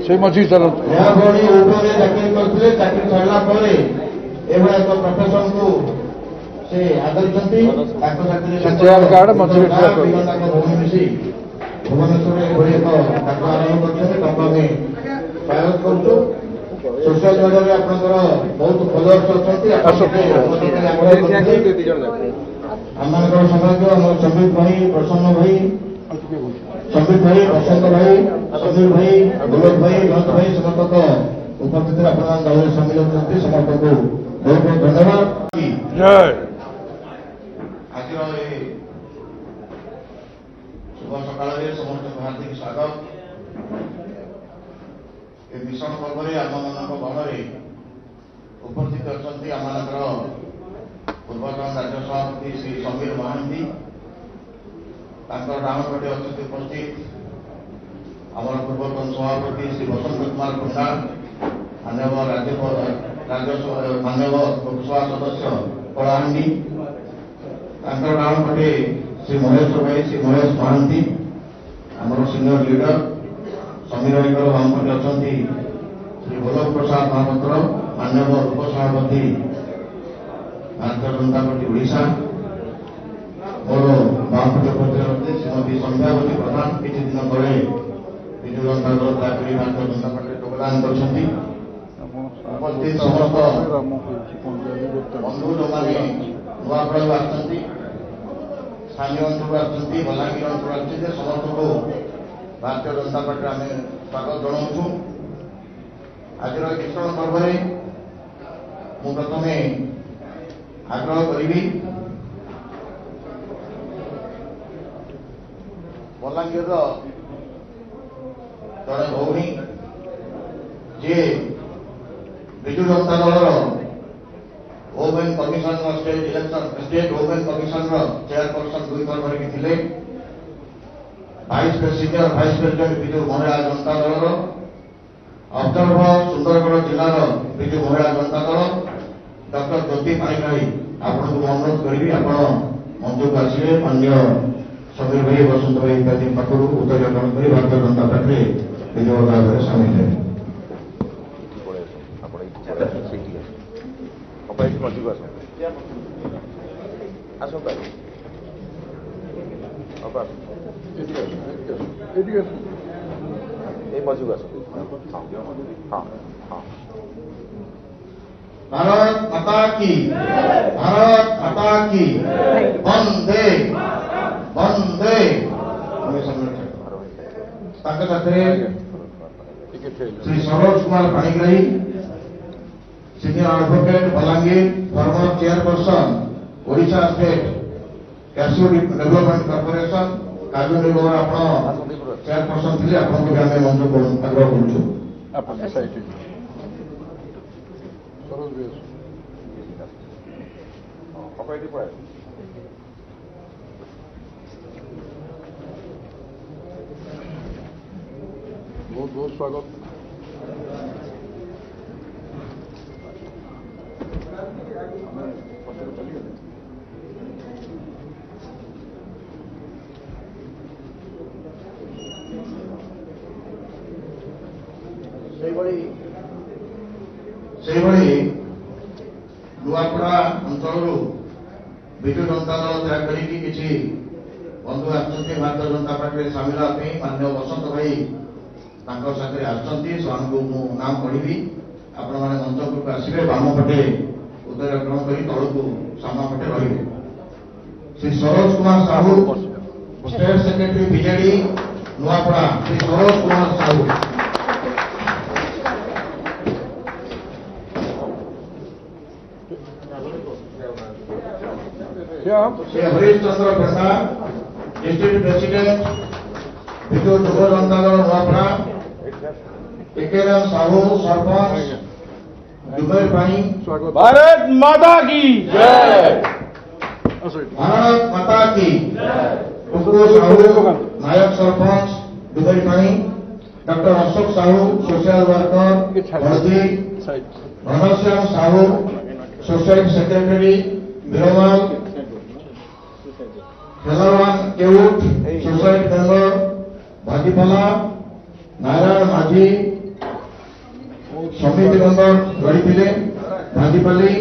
से मझी चलते चाकरी करते चाकरी छाड़ा प्रोफेसन को से आदरी भूमि मिसी भुवनेश्वर एक डाक्टर आरंभ कर स्वागत करुँ सोशल मीडिया बहुत फलोअर्स आम सौभाग्य आम संबित भाई प्रसन्न भाई बसंत भाई समीर भाई गोलक भाई गणत भाई समस्त उपस्थित अपना दल सामिल होती समस्त को बहुत बहुत धन्यवाद। आज शुभ सकाल समस्त हार्दिक स्वागत मिशन पर्व आम मान गहन उपस्थित अच्छा आम पूर्वतन राज्य सभापति श्री समीर महांती डाण पटे अच्छा उपस्थित आम पूर्वतन सभापति श्री बसंत कुमार पंडा मानव मानव लोकसभा सदस्य कलाहांडी डाण पटे श्री महेश्वर भाई श्री महेश महांती आमर सिनियर लीडर समीर भाई बाम पटे अच्छा श्री गोलक प्रसाद महापात्र मानव उपसभापति भारतीय जनता पार्टी ओडिशा मोर बामपटे उपस्थित श्रीमती संध्यावती प्रधान किसी दिन तले विजु जनता दल भारतीय जनता पार्टी योगदान कर उपस्थित समस्त बंधु जो मैंने नुआपड़ा आसती स्थानीय अंचल आसती बलांगीर अंचल आसती समस्त को भारतीय जनता पार्टी आम स्वागत जनाऊँ। आज मिश्रण पर्व मु प्रथम आग्रह करी बलांगीर जड़े भौणी जे विजु जनता दल women commission state election state women commission chairperson 2 थर धरिकी थे सीनियर भाइस प्रेसिडेंट विजु महिला जनता दल ऑब्जर्वर सुंदरगढ़ जिलार विजु महिला जनता दल डॉक्टर ज्योति पाणिग्राही आपको अनुरोध करी आप मंच को आसिए माननीय समीर भाई बसंत भाई इत्यादि पाखर उत्तर ग्रहण कर भारतीय जनता पार्टी विजय भाव सामिल है। भारत माता की वंदे वंदे Shri Saroj Kumar Panigrahi senior advocate Balangir former chairperson Odisha state cashew development corporation काजू निगम आप चेयरपर्सन थे आपको भी आम मंच को आग्रह करूँ। बहुत बहुत स्वागत। नुआपड़ा अंचल विजु जनता दल त्याग कर किसी बंधु आसती भारतीय जनता पार्टी सामिल होने माननीय बसंत भाई साथ आसती नाम पढ़ी आपण मैंने मंच उपरको आसवे बाम पटे उदय ग्रहण कर तौक सामा पटे रे Shri Saroj Kumar Sahu state secretary BJD Nuapada Shri Saroj Kumar Sahu Shri Harish Chandra Prasad district president Biju Yuva Janata Dal Nuapada Ekeram Sahu sarpanch दुबई पानी भारत माता की जय। भारत माता की कुकू साहू नायक सरपंच दुबई पानी doctor Ashok Sahu social worker Haldi Ghanshyam Sahu society secretary Birmal Hellowan Keut, Society Member, Bhajipala, Naira Maji, Samiti Member, Garipile, Bhajipali,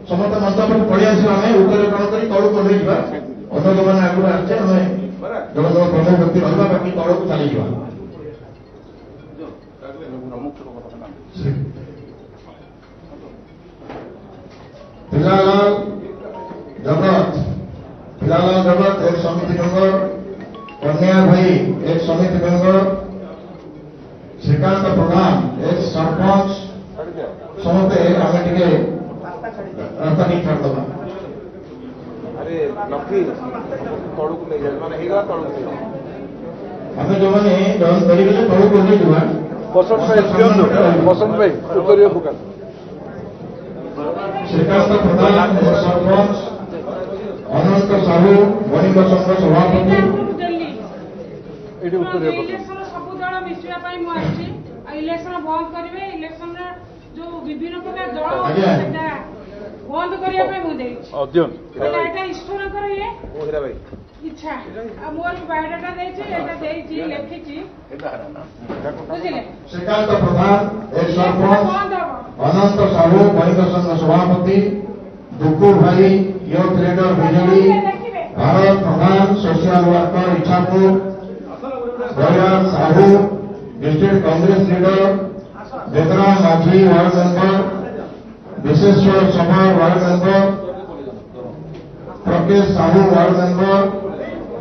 समस्त मंच पर पढ़ी आस उत्तरीकरण कर तौक ओह्लैवा अन्य जो मैंने आगे आसे आम जन जन प्रमुख व्यक्ति रहा बाकी तौक चली पिलालाल जगत एक समिति मेंबर, कन्या भाई एक समिति मेंबर, श्रीकांत प्रधान एक सरपंच समस्ते आम टे रास्ता नहीं छाड़ दबा अरे लकी तड़ू को ले जाए माने हेगा तड़ू को आम जो मैंने जन करेंगे तौक ओह्लैवा पसंद भाई उत्तरीय दुकान श्रीकांत प्रधान सरपंच, अनंत साहू बणिक संघ सभापति एटी उत्तरीय इलेक्शन सब दल मिसिया पाई मु आछि इलेक्शन बंद करिवे इलेक्शन जो विभिन्न प्रकार दल आज्ञा। सेटा बंद करिया पे मु देछि अध्ययन एटा ईश्वरकर ये ओहिरा भाई इच्छा आ मोर बायोडाटा देछि एटा देछि लेखिछि बुझिले श्रीकांत प्रधान एक सरपंच, बंद हबो अनंत साहू बणिक संघ सभापति, दुक्कू भाई youth leader BJD, Bharat Pradhan social worker Ichhapur, Dayal Sahu district Congress leader, Bedram Majhi ward member, Visheshwar Sabha ward member, Prakesh Sahu ward member,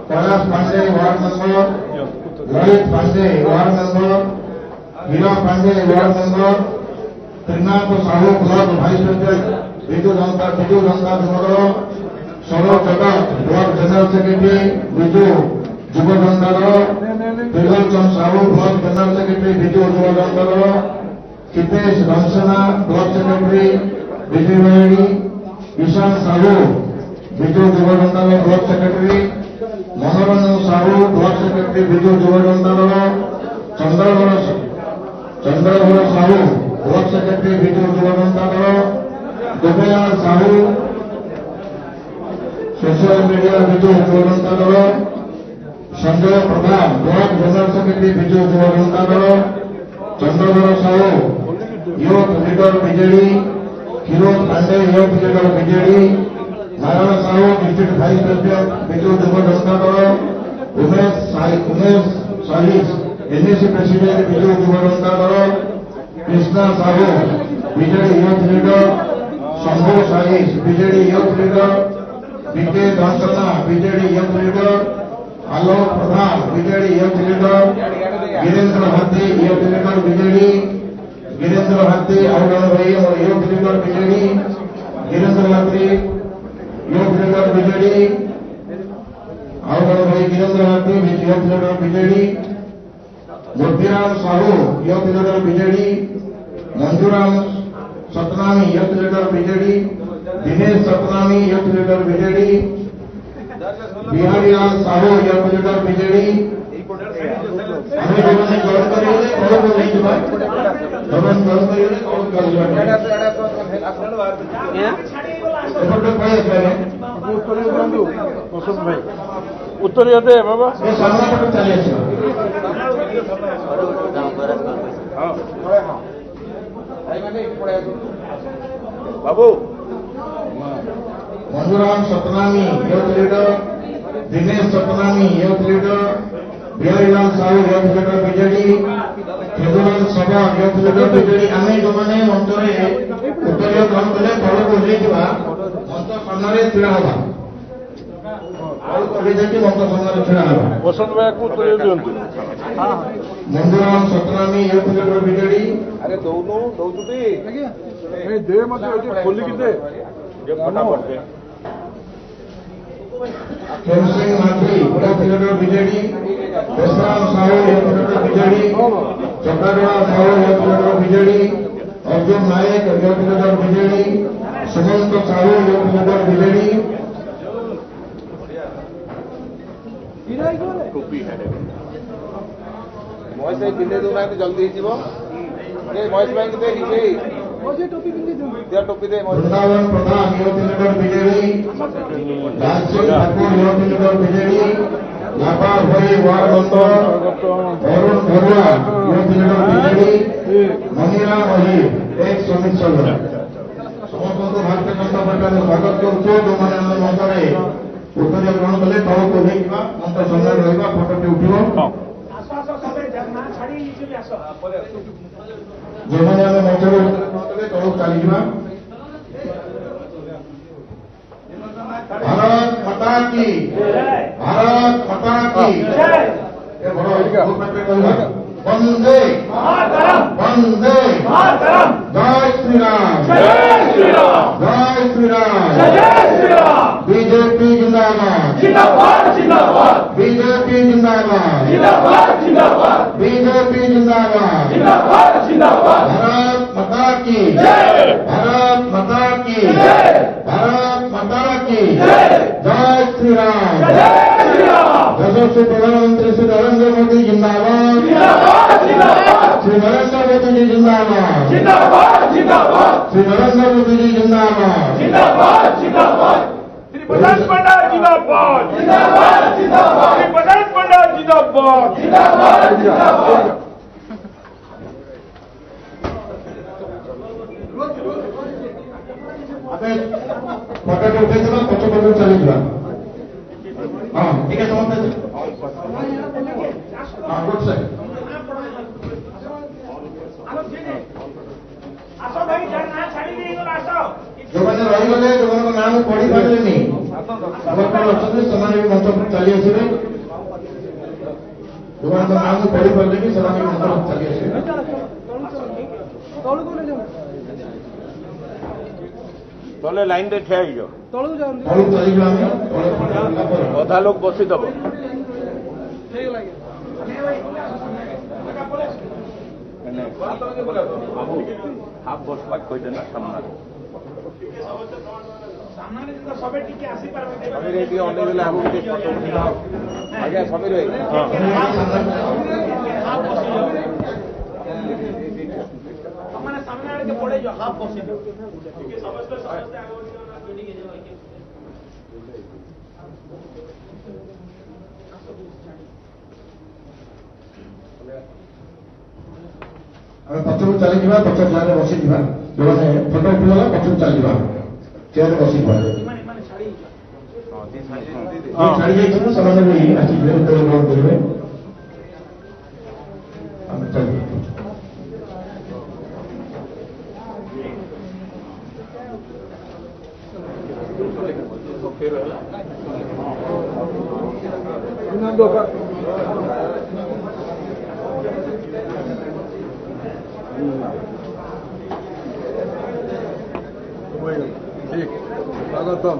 Kailash Pande ward member, Lalit Pande ward member, Hira Pande ward member, Trinath Sahu block vice president Biju Janata Dal, Saurabh Jagat block general secretary Biju Yuva Janata Dal, Trilochan Sahu block general secretary Biju Yuva Janata Dal, Hitesh Dhansena block secretary Biju Bahini, Ishan Sahu Biju Yuva Janata Dal block secretary, Manoranjan Sahu block secretary Biju Yuva Janata Dal, Chandradhar Sahu block secretary Biju Yuva Janata Dal, Dubelal Sahu social media Biju Yuva Janata Dal, Sanjay Pradhan block general secretary Biju Yuva Janata Dal, Chandradhar Sahu youth leader BJD, Kiroj Pande youth leader BJD, Narayan Sahu district vice president Biju Yuva Janata Dal, Umesh Sahis NAC president Biju Yuva Janata दल, Krishna Sahu BJD youth leader, Shambhu Sahis BJD youth leader, BK Dhansena BJD youth leader, Alok Pradhan BJD youth leader, Virendra Hathi youth leader BJD, Virendra हाथी और भाई youth leader BJD, Virendra Hathi youth leader BJD और भाई Virendra Hathi youth leader BJD, Motiram Sahu youth leader BJD, Manjuram Satnami youth leader BJD, Dinesh Satnami youth leader BJD, Bihari Lal Sahu youth leader BJD, हमें जोने join करेंगे और वो नहीं जुआ जोने जॉइन करेंगे और कर जुआ एपटे पाए पहले उत्तरीय बंधु पसंद भाई उत्तरीय दे बाबा ये सामने पर चले आछे बाबू Manjuram Satnami youth leader, Dinesh Satnami youth leader, Biharilal Sahu youth leader BJD, Khedulal Sabha youth leader BJD आम जो मैंने मंचरे उत्तरीयकरण कले तौक ओह्लैवा मंच सामने छिड़ा हवा मंच सामने छिड़ा हवा पसंद भाई को उत्तरीय दियंतु मंजूराम सतनामी यूथ लीडर बीजेडी, अरे दौनु दौचुटी ए दे मत खोली कि दे ये फटाफट दे Khem Singh Majhi youth leader BJD, Besram Sahu youth leader BJD, Chakragada Sahu youth leader BJD, Arjun Nayak youth leader BJD, Sumant Sahu youth leader BJD, टोपी है महेश भाई दिल्ली दूना जल्दी जीव महेश भाई दे टोपी दे वृंदावन प्रधान युवती लीडर बीजेडी राजसिंह ठाकुर युवती लीडर बीजेडी लापा भाई वार्ड मेंबर अरुण बरुआ युवती लीडर बीजेडी मनीरा मही एक श्रमिक संघ समस्त भारतीय जनता पार्टी स्वागत करुचे जो मैंने मंचरे उत्तर ग्रहण कले तौक ओह्लैवा मंच सामने रहा फोटोटी उठिब जो मैंने मंचर कले तौक चली भारत माता की भारत माता की वंदे वंदे जय श्री राम जय श्री राम बीजेपी जिंदाबाद बीजेपी जिंदाबाद बीजेपी जिंदाबाद भारत माता की भारत माता की भारत माता की जय श्री राम यशस्वी प्रधानमंत्री श्री नरेंद्र मोदी जिंदाबाद श्री नरेंद्र मोदी जी जिंदाबाद श्री नरेंद्र मोदी जी जिंदाबाद श्री प्रधान पंडा जिंदाबाद श्री प्रधान पंडा जिंदाबाद फोटो उठे पक्ष पक्ष चली हाँ ठीक है समझते हाँ गुड से जो मैंने रहीगले जो नाम पढ़ी पारे अच्छे से मंच पर चली आसवे जो नाम पढ़ी पारे मंच पर चली आसवे तले लाइन दे ठिया हो अधा लोग बसी दब हाफ बस पाक कही ना सामना समीर ये अनेक आगे समीर सामने पड़े जो हाफ बस पक्षक चली पक्ष चेयर बसी जो मैंने फोटो उठीगला पक्षक चली चेयर बसी छाड़ी जाइए भी आसिक ग्रहण करेंगे स्वागतम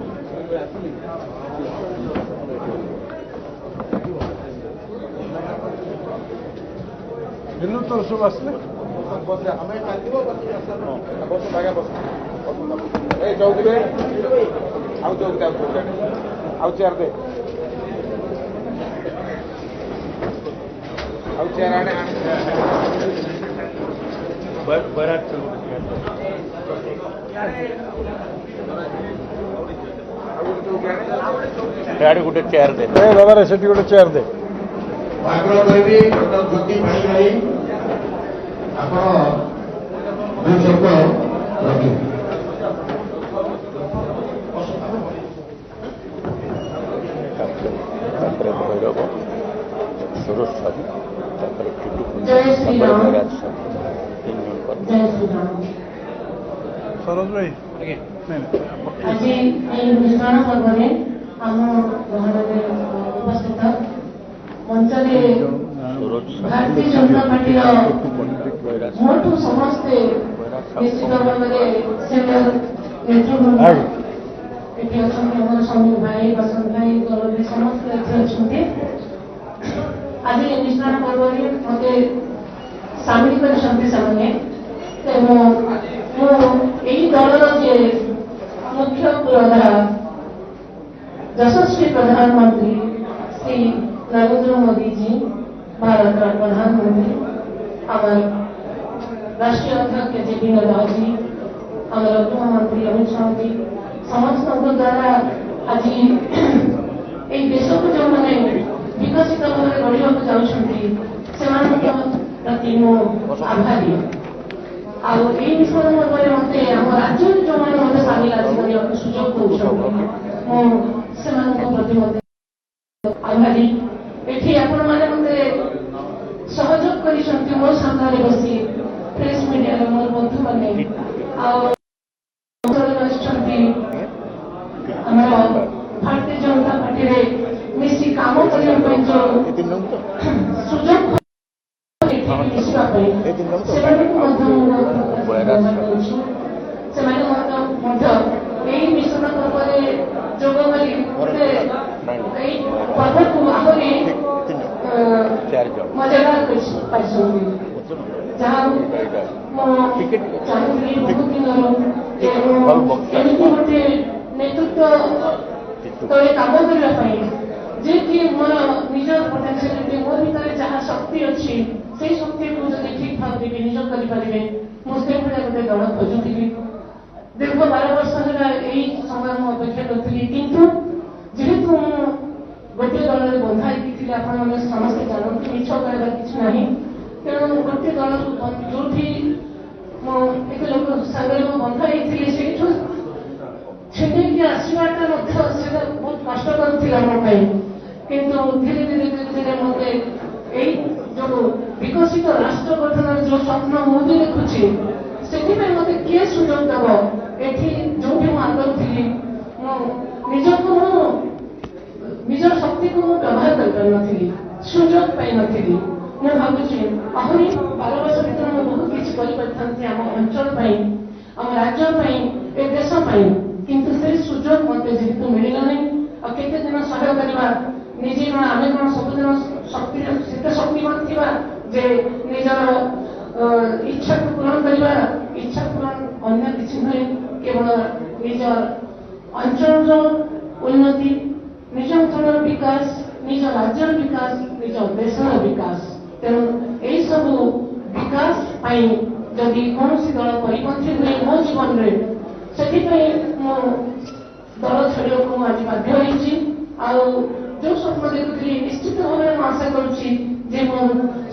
इन्नू तो सब आसले चौकी आउ चौकी आउ चेयर दे आउ चेयर आने बरात गोटे चेयर दे बाबा रे सेठी गोटे चेयर दे आग्रह करी डॉक्टर ज्योति पाणिग्राही आप दुई शब्द रखिए भैरव सरस्वती जय श्री राम जय श्री राम सरोज भाई आज मिश्रण पर्वे आम गहन उपस्थित मंचरे भारतीय जनता पार्टी मोटू समस्ते निश्चित भाव में सिनियर नेतृवृंद ये समीर भाई बसंत भाई गौरव समस्त अच्छे आज मिश्रण पर्व में मत सामिल कर दलर जे मुख्य प्रधान यशस्वी प्रधानमंत्री श्री नरेंद्र मोदी जी भारत प्रधानमंत्री आम राष्ट्रीय अध्यक्ष जेपी नड्डा जी ଆମର ଗୃହମନ୍ତ୍ରୀ ଅମିତ ଶାହ ସମସ୍ତଙ୍କ ଦ୍ୱାରା ଆଜି এই দেশକୁ ଯେଉଁମାନେ ବିକଶିତ ଭାବରେ ଗଢ଼ିବାକୁ ଯାଉଛନ୍ତି ସେମାନଙ୍କ ପ୍ରତି ମୁଁ ଆଭାରୀ। ଆଉ ଏଇ ମିଶ୍ରଣ ପର୍ବରେ ମତେ ଆମ ରାଜ୍ୟରେ ଯେଉଁମାନେ ମତେ ସାମିଲ ଆସିଛନ୍ତି ମତେ ସୁଯୋଗ ଦେଉଛନ୍ତି ମୁଁ ସେମାନଙ୍କ ପ୍ରତି ମତେ ଆଭାରୀ। ଏଠି ଆପଣମାନେ ମତେ ସହଯୋଗ କରିଛନ୍ତି ମୋ ସାମ୍ନାରେ ବସି ପ୍ରେସ ମିଡିଆର ମୋର ବନ୍ଧୁମାନେ ଆଉ ଆସିଛନ୍ତି ଆମର ଭାରତୀୟ ଜନତା ପାର୍ଟିରେ ମିଶି କାମ କରିବା ପାଇଁ ଯେଉଁ ସୁଯୋଗ ମିଶିବା ପାଇଁ ସେମାନଙ୍କୁ ମଧ୍ୟ କରୁଛୁ। ସେମାନେ ମଧ୍ୟ ଏହି ମିଶ୍ରଣ ପର୍ବରେ ଯୋଗ କରି ଏହି ପର୍ବକୁ ଆହୁରି ମଜାଦାର ପାଇଛନ୍ତି। ଯାହା ମୁଁ ଚାହୁଁଥିଲି ବହୁତ ଦିନରୁ ଯେ ମୁଁ ଏମିତି ଗୋଟେ ନେତୃତ୍ୱ ତଳେ କାମ କରିବା ପାଇଁ ଯେକି ମୋର ନିଜ ପୋଟେନ୍ସିଆଲିଟି ମୋ ଭିତରେ ଯାହା ଶକ୍ତି ଅଛି ସେଇ ଶକ୍ତିକୁ ଯଦି ଠିକ୍ ଭାବରେ ବିନିଯୋଗ କରିପାରିବେ ମୁଁ ସେଭଳିଆ ଗୋଟେ ଦଳ ଖୋଜୁଥିଲି। ଦୀର୍ଘ 12 ବର୍ଷ ହେଲା ଏହି ସମୟ ମୁଁ ଅପେକ୍ଷା କରୁଥିଲି କିନ୍ତୁ ଯେହେତୁ ମୁଁ ଗୋଟିଏ ଦଳରେ ବନ୍ଧା ହେଇକି ଥିଲି ଆପଣମାନେ ସମସ୍ତେ ଜାଣନ୍ତି ମିଛ କହିବାର କିଛି ନାହିଁ। ତେଣୁ ଗୋଟିଏ ଦଳକୁ ଯୋଉଠି ମୁଁ ଏକ ଲୋକ ସାଙ୍ଗରେ ମୁଁ ବନ୍ଧା ହେଇଥିଲି ସେଇଠୁ ଛିଣ୍ଡେଇକି ଆସିବାଟା ମଧ୍ୟ ସେଟା ବହୁତ କଷ୍ଟକର ଥିଲା ମୋ ପାଇଁ। କିନ୍ତୁ ଧୀରେ ଧୀରେ ଧୀରେ ଧୀରେ ମତେ ଏଇ ଯୋଉ ବିକଶିତ ରାଷ୍ଟ୍ର ଗଠନର ଯୋଉ ସ୍ୱପ୍ନ ମୁଁ ବି ଦେଖୁଛି ସେଥିପାଇଁ ମତେ କିଏ ସୁଯୋଗ ଦେବ। ଏଠି ଯୋଉଠି ମୁଁ ଆଗରୁ ଥିଲି ମୁଁ ନିଜକୁ ନିଜର ଶକ୍ତିକୁ ମୁଁ ବ୍ୟବହାର କରିପାରିନଥିଲି ସୁଯୋଗ ପାଇନଥିଲି। ମୁଁ ଭାବୁଛି ଆହୁରି 12 ବର୍ଷ ଭିତରେ ମୁଁ ବହୁତ କିଛି କରିପାରିଥାନ୍ତି ଆମ ଅଞ୍ଚଳ ପାଇଁ ଆମ ରାଜ୍ୟ ପାଇଁ ଏ ଦେଶ ପାଇଁ। କିନ୍ତୁ ସେ ସୁଯୋଗ ମତେ ଯେହେତୁ ମିଳିଲାନି ଆଉ କେତେ ଦିନ ସହ୍ୟ କରିବା ନିଜେ କଣ ଆମେ କଣ ସବୁଦିନ ସେତେ ଶକ୍ତିମାନ ଥିବା ଯେ ନିଜର ଇଚ୍ଛାକୁ ପୂରଣ କରିବା। ଇଚ୍ଛା ପୂରଣ ଅନ୍ୟ କିଛି ନୁହେଁ କେବଳ ନିଜ ଅଞ୍ଚଳର ଉନ୍ନତି ନିଜ ଅଞ୍ଚଳର ବିକାଶ ନିଜ ରାଜ୍ୟର ବିକାଶ ନିଜ ଦେଶର ବିକାଶ। ତେଣୁ ଏହିସବୁ ବିକାଶ ପାଇଁ ଯଦି କୌଣସି ଦଳ ପରିପନ୍ଥୀ ହୁଏ ମୋ ଜୀବନରେ ସେଥିପାଇଁ ମୁଁ ଦଳ ଛାଡ଼ିବାକୁ ମୁଁ ଆଜି ବାଧ୍ୟ ହେଇଛି। ଆଉ ଯୋଉ ସ୍ୱପ୍ନ ଦେଖୁଥିଲି ନିଶ୍ଚିତ ଭାବରେ ମୁଁ ଆଶା କରୁଛି ଯେ ମୋ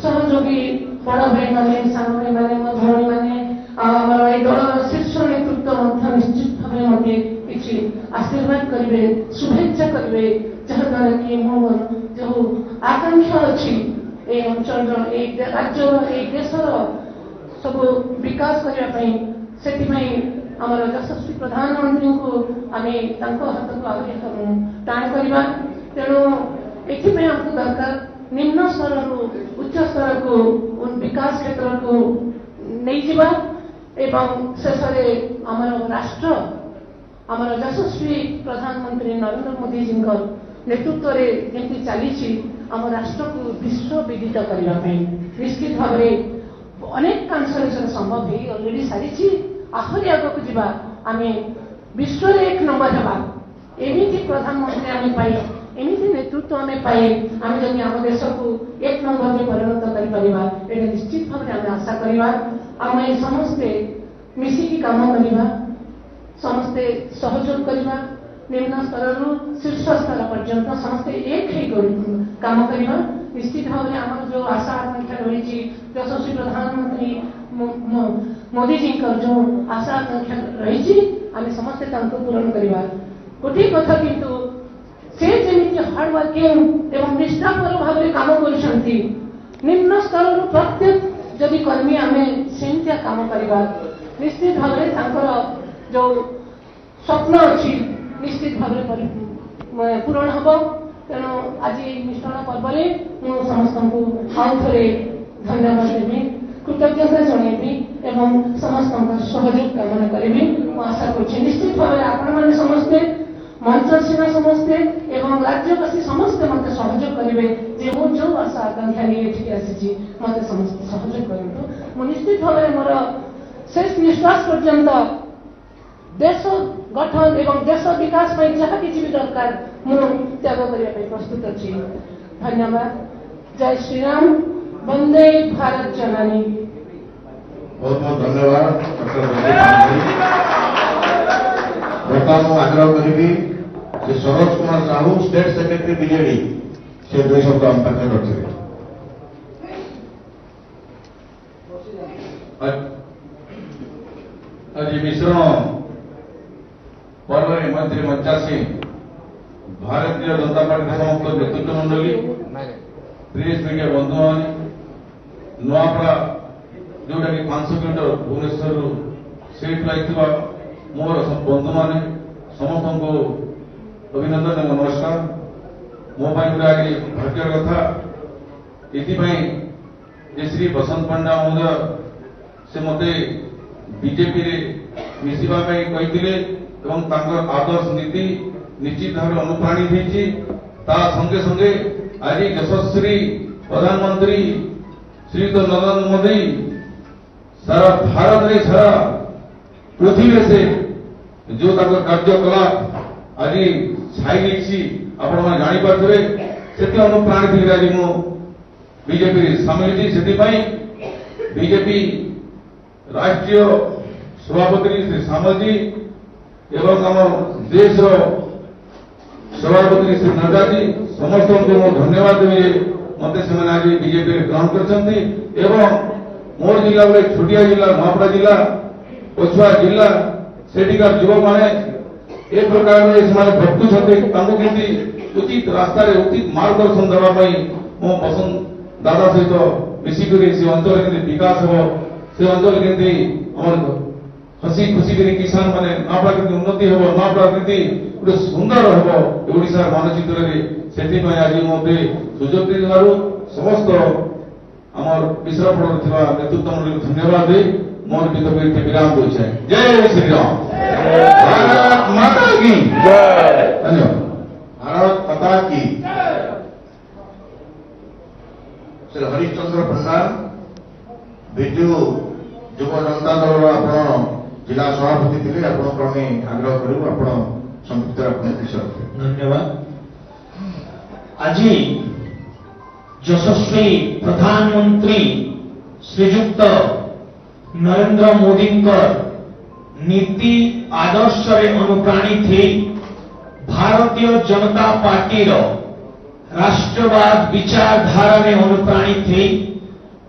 ସହଯୋଗୀ ବଡ଼ ଭାଇମାନେ ସାନ ଭାଇମାନେ ମୋ ଭଉଣୀମାନେ ଆଉ ଆମର ଏଇ ଦଳର ଶୀର୍ଷ ନେତୃତ୍ୱ ମଧ୍ୟ ନିଶ୍ଚିତ ଭାବରେ ମୋତେ କିଛି ଆଶୀର୍ବାଦ କରିବେ ଶୁଭେଚ୍ଛା କରିବେ ଯାହାଦ୍ୱାରା କି ମୋ ଯୋଉ ଆକାଂକ୍ଷା ଅଛି এই ଅଞ୍ଚଳର এই ରାଜ୍ୟର এই ଦେଶର ସବୁ ବିକାଶ କରିବା ପାଇଁ ସେଥିପାଇଁ ଆମର ଯଶସ୍ୱୀ ପ୍ରଧାନମନ୍ତ୍ରୀଙ୍କୁ ଆମେ ତାଙ୍କ ହାତକୁ ଆହୁରି ଟାଣ କରିବା। ତେଣୁ ଏଥିପାଇଁ ଆମକୁ ଦରକାର ନିମ୍ନ ସ୍ତରରୁ ଉଚ୍ଚ ସ୍ତରକୁ ବିକାଶ କ୍ଷେତ୍ରକୁ ନେଇଯିବା ଏବଂ ଶେଷରେ ଆମର ରାଷ୍ଟ୍ର ଆମର ଯଶସ୍ୱୀ ପ୍ରଧାନମନ୍ତ୍ରୀ ନରେନ୍ଦ୍ର ମୋଦିଜୀଙ୍କ ନେତୃତ୍ୱରେ ଯେମିତି ଚାଲିଛି ଆମ ରାଷ୍ଟ୍ରକୁ ବିଶ୍ୱ ବିଦିତ କରିବା ପାଇଁ ନିଶ୍ଚିତ ଭାବରେ ଅନେକ କାଂଶରେ ସେଟା ସମ୍ଭବ ହେଇ ଅଲରେଡି ସାରିଛି। ଆହୁରି ଆଗକୁ ଯିବା ଆମେ ବିଶ୍ୱରେ 1 ନମ୍ବର ହେବା ଏମିତି ପ୍ରଧାନମନ୍ତ୍ରୀ ଆମେ ପାଇ ଏମିତି ନେତୃତ୍ୱ ଆମେ ପାଇ ଆମେ ଯଦି ଆମ ଦେଶକୁ 1 ନମ୍ବରରେ ପରିଣତ କରିପାରିବା ଏଇଟା ନିଶ୍ଚିତ ଭାବରେ ଆମେ ଆଶା କରିବା। ଆମେ ସମସ୍ତେ ମିଶିକି କାମ କରିବା ସମସ୍ତେ ସହଯୋଗ କରିବା ନିମ୍ନ ସ୍ତରରୁ ଶୀର୍ଷ ସ୍ତର ପର୍ଯ୍ୟନ୍ତ ସମସ୍ତେ ଏକ ହେଇ କାମ କରିବା। ନିଶ୍ଚିତ ଭାବରେ ଆମର ଯୋଉ ଆଶା ଆକାଂକ୍ଷା ରହିଛି ଯଶସ୍ୱୀ ପ୍ରଧାନମନ୍ତ୍ରୀ ମୋଦିଜୀଙ୍କର ଯୋଉ ଆଶା ଆକାଂକ୍ଷା ରହିଛି ଆମେ ସମସ୍ତେ ତାଙ୍କୁ ପୂରଣ କରିବା। ଗୋଟିଏ କଥା କିନ୍ତୁ ସେ ଯେମିତି ହାର୍ଡ ୱାର୍କିଂ ଏବଂ ନିଷ୍ଠାପର ଭାବରେ କାମ କରୁଛନ୍ତି ନିମ୍ନ ସ୍ତରରୁ ପ୍ରତ୍ୟେକ ଯଦି କର୍ମୀ ଆମେ ସେମିତିଆ କାମ କରିବା ନିଶ୍ଚିତ ଭାବରେ ତାଙ୍କର ଯୋଉ ସ୍ୱପ୍ନ ଅଛି ନିଶ୍ଚିତ ଭାବରେ ପୂରଣ ହେବ। ତେଣୁ ଆଜି ଏହି ମିଶ୍ରଣ ପର୍ବରେ ମୁଁ ସମସ୍ତଙ୍କୁ ଆଉ ଥରେ ଧନ୍ୟବାଦ ଦେବି କୃତଜ୍ଞତା ଜଣାଇବି ଏବଂ ସମସ୍ତଙ୍କ ସହଯୋଗ କାମନା କରିବି। ମୁଁ ଆଶା କରୁଛି ନିଶ୍ଚିତ ଭାବରେ ଆପଣମାନେ ସମସ୍ତେ ମଞ୍ଚସୀମା ସମସ୍ତେ ଏବଂ ରାଜ୍ୟବାସୀ ସମସ୍ତେ ମୋତେ ସହଯୋଗ କରିବେ ଯେ ମୁଁ ଯୋଉ ଆଶା ଆକାଂକ୍ଷା ନେଇ ଏଠିକି ଆସିଛି ମୋତେ ସମସ୍ତେ ସହଯୋଗ କରନ୍ତୁ। ମୁଁ ନିଶ୍ଚିତ ଭାବରେ ମୋର ଶେଷ ନିଶ୍ୱାସ ପର୍ଯ୍ୟନ୍ତ ଦେଶ ଗଠନ ଏବଂ ଦେଶ ବିକାଶ ପାଇଁ ଯାହା କିଛି ବି ଦରକାର ମୁଁ ତ୍ୟାଗ କରିବା ପାଇଁ ପ୍ରସ୍ତୁତ ଅଛି। ଧନ୍ୟବାଦ। ଜୟ ଶ୍ରୀରାମ। ବନ୍ଦେ ଭାରତ ଜନନୀ। बहुत बहुत धन्यवाद डॉक्टर बर्तमान मुझे आग्रह करी से Saroj Kumar Sahu state secretary BJD से 2 शब्द आम पाखे रखिए। आज मिश्रण पर्व मंत्री मंचासी भारतीय जनता पार्टी समस्त नेतृत्व मंडली प्रेस मीडिया बंधु मैंने नुआपड़ा जोटा कि 500 किलोमीटर भुवनेश्वर सीट लगा मोर बंधु मैंने समस्त को अभिनंदन एवं नमस्कार। मो आगे भाग्यर कथा ये श्री बसंत पंडा महोदय से मत बीजेपी रे मिशिबा कही आदर्श नीति निश्चित भाव अनुप्राणित होती संगे संगे आज यशस्वी प्रधानमंत्री श्रीयुत नरेंद्र मोदी सारा भारत में सारा पृथ्वी से जो कार्यकलाप आज छाई आपण मैंने जापारे से अनुप्राणित आज मु बीजेपी सामिल थी से बीजेपी राष्ट्रीय सभापति श्री सामजी एवं आम देश सभापति श्री नड्डा जी समस्त को धन्यवाद देवी मत से आज बीजेपी ग्रहण कर मोर जिला बोले छोटिया जिला नुआपड़ा जिला पछुआ जिला सेठिकार युवक मैंने ए प्रकार भटकुंट उचित रास्तार उचित मार्गदर्शन देवाई मो पसंद दादा सहित मिसिक से अंचल के विकास हो से अंचल के हसी खुशी कर किसान मैंने नुआपड़ा के उन्नति हम नुआपड़ा के गोटे सुंदर हम ओडार मानचित्र से आज मत सुजोग देवार समस्त आमर मिश्रपड़ नेतृत्व मंडल को धन्यवाद दे मोर वितर्क विराम दूचे। जय श्री राम। भारत माता की धन्यवाद। भारत माता की। श्री हरिश्चंद्र प्रसाद विजु युव जनता दल जिला सभापति थे क्रमे आग्रह करूँ आप धन्यवाद। आज यशस्वी प्रधानमंत्री श्रीयुक्त नरेंद्र मोदी नीति आदर्श अनुप्राणित थी भारतीय जनता पार्टी राष्ट्रवाद विचारधारा में अनुप्राणित थी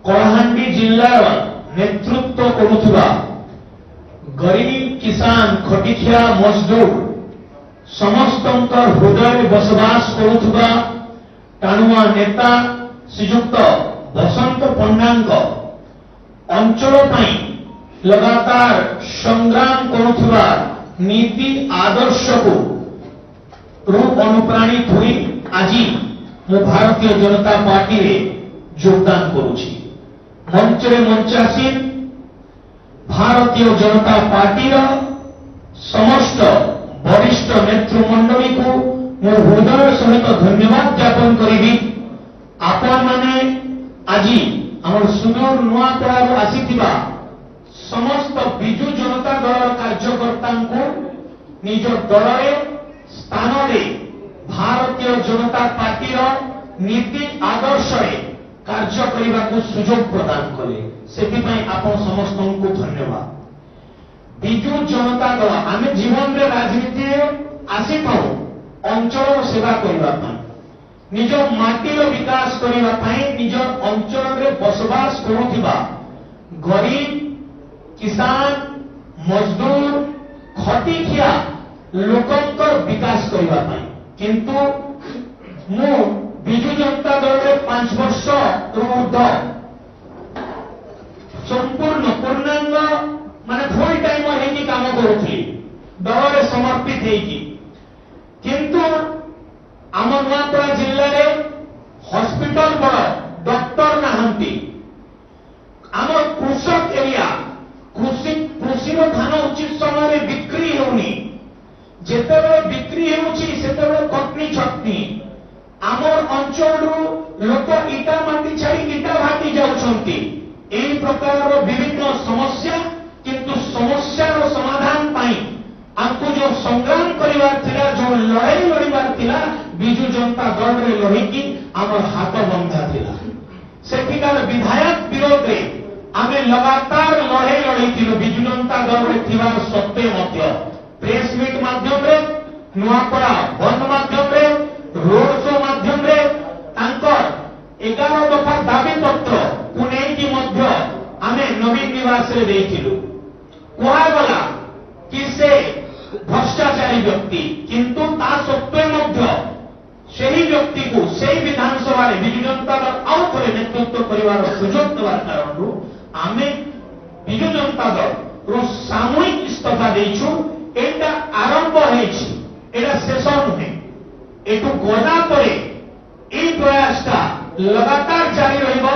कलाहांडी जिलार नेतृत्व करुवा गरीब किसान खटिखिया मजदूर समस्त हृदय बसवास करुवा टाणुआ नेता श्रीयुक्त बसंत पंडा अंचल लगातार संग्राम करुवा नीति आदर्श को अनुप्राणित हुई आज मु भारतीय जनता पार्टी रे योगदान करुछि। मंचरे मंचासीन भारतीय जनता पार्टी समस्त वरिष्ठ नेतृमंडली को मो हृदय सहित धन्यवाद ज्ञापन करी। आपण माने आज आम सुदूर नुआपड़ा आसीथिबा समस्त विजु जनता दल कार्यकर्ता निज दल स्थान भारतीय जनता पार्टी नीति आदर्श कार्य करने को सुजोग प्रदान कले से आपण समस्त को धन्यवाद। विजु जनता दल आम जीवन में राजनीति आसी था अंचल सेवा करने निज माटीर विकास करने निज अंचल में बसवास करुवा गरीब किसान मजदूर खटिखिया लोकंकर विकास करने किंतु मु विजु जनता दल में 5 वर्ष ऊर्ध संपूर्ण पूर्णांग माने फुल टाइम होगी काम करुथी दल समर्पित होगी किंतु आम नुआपड़ा जिले में हॉस्पिटल बड़ डॉक्टर नहांती आम कृषक एरिया कृषि धान उचित समय बिक्री होनी जेतेबेले बिक्री होउछि सेतेबेले कंपनी छटनी आमर अंचल लोक इटा माटी छाड़ी इटा भाटी जाउछंती एही प्रकार विभिन्न समस्या किंतु समस्यार समाधान पाई आपको जो संग्राम करिवार थिला जो लड़ाई लड़िबार थिला विजु जनता दल रे लड़ीकी आमर हाथ बंधा थिला सेठिकार विधायक विरोध रे आमे लगातार लड़े लड़ीलु विजु जनता दल सत्वे प्रेस मीट माध्यम नुआपड़ा बंद माध्यम रोड शो माध्यम 11 दफा दाबी पत्र को नहीं आमे नवीन निवास कहगला कि से भ्रष्टाचारी व्यक्ति किंतु ता सत्वे ସେହି ବ୍ୟକ୍ତିକୁ ସେହି ବିଧାନସଭାରେ ବିଜୁ ଜନତା ଦଳ ଆଉ ଥରେ ନେତୃତ୍ୱ କରିବାର ସୁଯୋଗ ଦେବାର କାରଣରୁ ଆମେ ବିଜୁ ଜନତା ଦଳରୁ ସାମୂହିକ ଇସ୍ତଫା ଦେଇଛୁ। ଏଇଟା ଆରମ୍ଭ ହେଇଛି, ଏଇଟା ଶେଷ ନୁହେଁ। ଏଠୁ ଗଲା ପରେ এই ପ୍ରୟାସଟା ଲଗାତାର ଜାରି ରହିବ।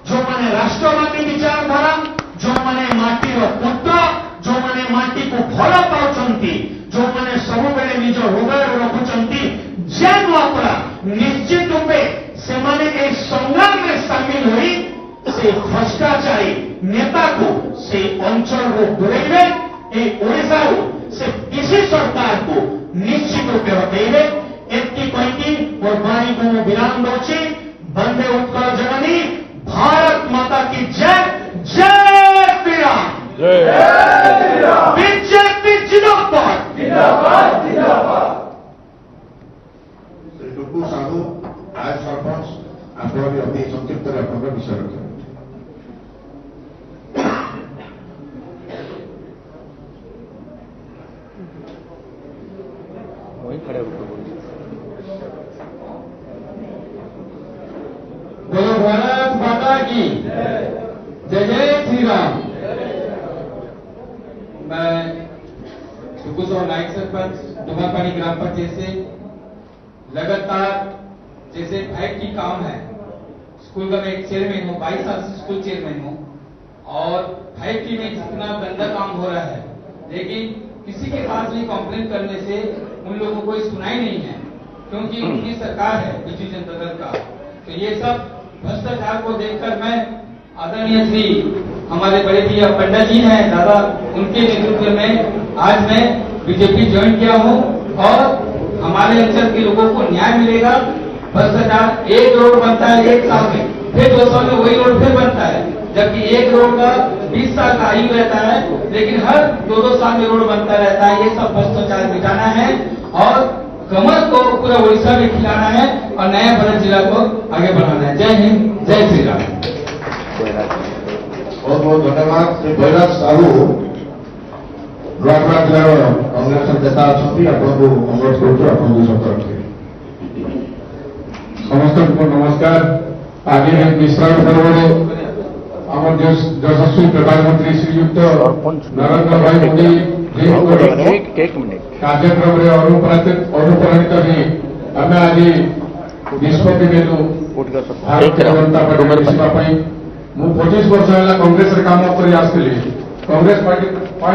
ଯେଉଁମାନେ ରାଷ୍ଟ୍ରବାଦୀ ବିଚାରଧାରା, ଯେଉଁମାନେ ମାଟିର ପୁତ୍ର, ଯେଉଁମାନେ ମାଟିକୁ ଭଲ ପାଉଛନ୍ତି, ଯେଉଁମାନେ ସବୁବେଳେ ନିଜ ହୃଦୟରେ ରଖୁଛନ୍ତି जे नुआपड़ा निश्चित रूपे से संग्राम में सामिल हुई से भ्रष्टाचारी नेता को से अंचल दूरेबे ओडिशा से किसी सरकार को निश्चित रूपे हटेबे। एति कही मोर वाणी को विराम दूची। वंदे उत्कल जननी, भारत माता की जय। जय श्री राम, बीजेपी जिंदाबाद। टुकु साहू आज सरपंच आप अति संक्षिप्त आपका विषय रखें। वही खड़े होकर बोलिए। बोलो भारत माता की जय। जय श्री राम। मैं टुकुसो नायक सरपंच डुमापानी ग्राम पंचायत से लगातार जैसे 5T काम है, स्कूल का मैं एक चेयरमैन हूँ, 22 साल से स्कूल चेयरमैन हूँ और 5T में जितना गंदा काम हो रहा है, लेकिन किसी के पास भी कंप्लेन करने से उन लोगों को सुनाई नहीं है, क्योंकि उनकी सरकार है बिजू जनता दल का। तो ये सब भ्रष्टाचार को देखकर मैं आदरणीय श्री हमारे बड़े भैया पंडा जी हैं दादा, उनके नेतृत्व में आज मैं बीजेपी ज्वाइन किया हूँ और हमारे अंचल के लोगों को न्याय मिलेगा। भ्रष्टाचार, एक रोड बनता है 1 साल में, फिर 2 साल में वही रोड फिर बनता है, जबकि एक रोड का 20 साल का आयु रहता है, लेकिन हर 2-2 साल में रोड बनता रहता है। ये सब भ्रष्टाचार मिटाना है और कमल को पूरा उड़ीसा में खिलाना है और नया भरत जिला को आगे बढ़ाना है। जय हिंद, जय श्री राम। बहुत बहुत धन्यवाद। श्री भैरव साहू नुआपड़ा जिलार कांग्रेस नेता अच्छा आपको अनुरोध करूँ शब्द रखे। समस्त को नमस्कार। आज विश्राम पर्व आम यशस्वी प्रधानमंत्री श्रीयुक्त नरेंद्र भाई मोदी एक मिनट कार्यक्रम में अनुप्राणित ही आम आज निष्पत्ति नेलु भारतीय जनता पार्टी मिशिबा पई। मु 25 वर्ष है कांग्रेस काम कर आसली। कांग्रेस पार्टी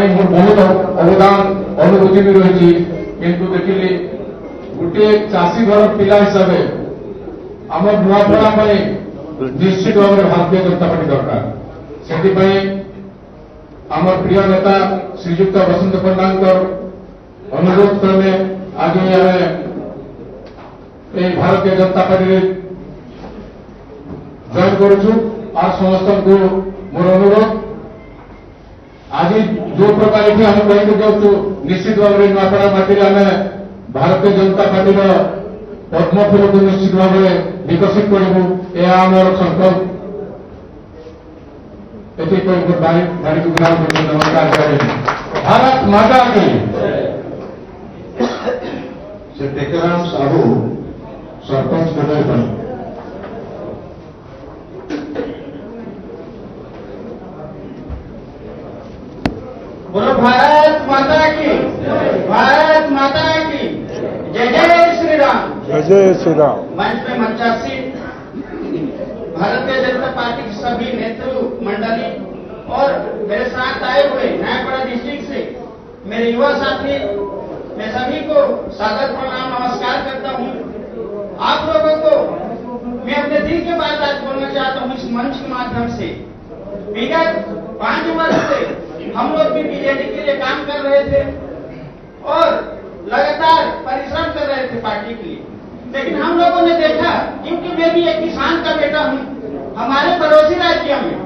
मोर बहुत अवदान अनुभूति भी रही, किंतु देखिली गोटे चाषी घर पिला हिसाब से आम नुआपड़ा निश्चित भाव में भारतीय जनता पार्टी दरकार। से आम प्रिय नेता श्रीयुक्त बसंत पंडा अनुरोध क्रमे आज भारतीय जनता पार्टी जॉइन करुचु। आज समस्त को मोर अनुरोध, आज जो प्रकार ये हम कहीं जाऊँ निश्चित भाव में नुआपड़ा माटी आम भारतीय जनता पार्टी पद्म फूल को निश्चित भाव में विकसित करूँ, यह आमर संकल्प। नमस्कार करें। भारत माता की। श्री टेकेराम साहू सरपंच कदम। बोलो भारत माता की, भारत माता की जय। जय श्री राम। जय जय श्री राम। मंच में मंचासी भारतीय जनता पार्टी की सभी नेतृत्व मंडली और मेरे साथ आए हुए न्यायपाड़ा डिस्ट्रिक्ट से मेरे युवा साथी, मैं सभी को सादर प्रणाम नमस्कार करता हूं। आप लोगों को मैं अपने दिल की बात आज बोलना चाहता हूं इस मंच के माध्यम से। विगत 5 वर्ष से हम लोग भी बीजेपी के लिए काम कर रहे थे और लगातार परिश्रम कर रहे थे पार्टी के लिए, लेकिन हम लोगों ने देखा, क्योंकि मैं भी एक किसान का बेटा हूं, हमारे पड़ोसी राज्य में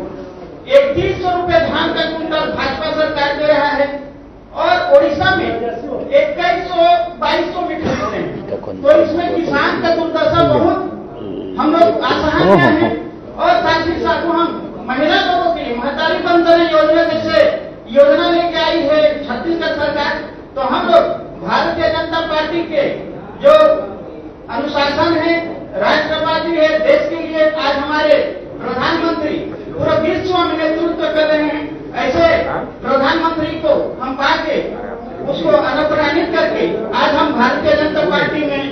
3100 रुपए धान का कुंटल भाजपा सरकार दे रहा है और ओडिशा में 2100-2200 में खरीदते हैं। तो इसमें किसान का दुर्दशा बहुत हम लोग असहनीय हैं। और साथ ही साथ हम महिला लोगों के लिए महतारी बंधन योजना जैसे योजना लेके आई है छत्तीसगढ़ सरकार, तो हम लोग भारतीय जनता पार्टी के जो अनुशासन है, राष्ट्रवादी है, देश के लिए आज हमारे प्रधानमंत्री पूरा विश्व में नेतृत्व कर रहे हैं, ऐसे प्रधानमंत्री को हम पाके उसको अनुप्राणित करके आज हम भारतीय जनता पार्टी में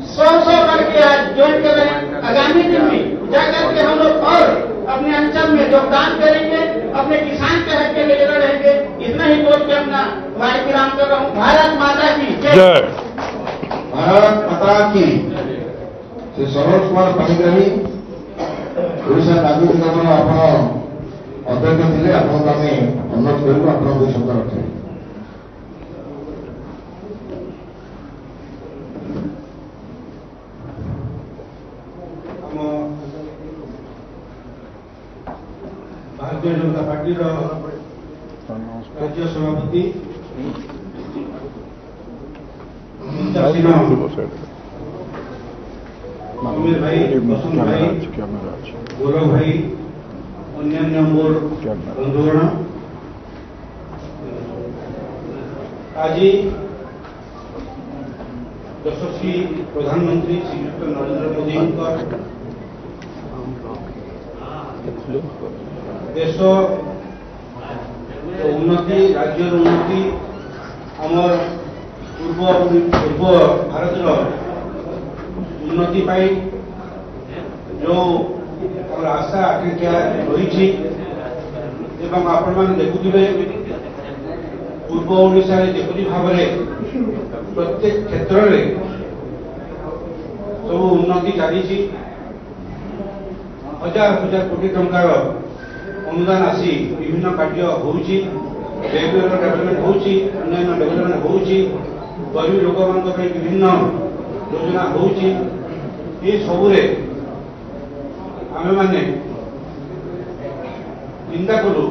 100 करके आज ज्वाइन कर रहे हैं। आगामी दिन में जाकर के हम लोग और अपने अंचल में योगदान करेंगे, अपने किसान के हक के लिए रहेंगे। इतना ही बोल के अपना वाणी विराम कर रहा हूँ। भारत माता की जय। भारत माता की। से सरोज कुमार पाणिग्राही ओडिशा नागरिक निगम आपण अध्यक्ष थे, आपको आम अनुरोध करूँ आप दुई शब्द रखें। भारतीय जनता पार्टी राज्य सभापति समीर भाई, बसंत भाई, गौरव भाई, अन्य मोर बंधुगण, आज यशस्वी प्रधानमंत्री श्रीयुक्त नरेंद्र मोदी देश उन्नति, राज्य उन्नति, आमर पूर्व भारत उन्नति पाई जो आशा आकांक्षा रही आपण मैंने देखुवे पूर्व ओडिशा जेपरी भाव प्रत्येक क्षेत्र में सब उन्नति चली हजार हजार कोटी टंकार अनुदान आसी विभिन्न कार्य होउची, रेलवे डेवलपमेंट होउची, अन्य डेवलपमेंट होउची, गरीब लोक मान विभिन्न योजना होउची। ये सबुरे आमे माने चिंता करूँ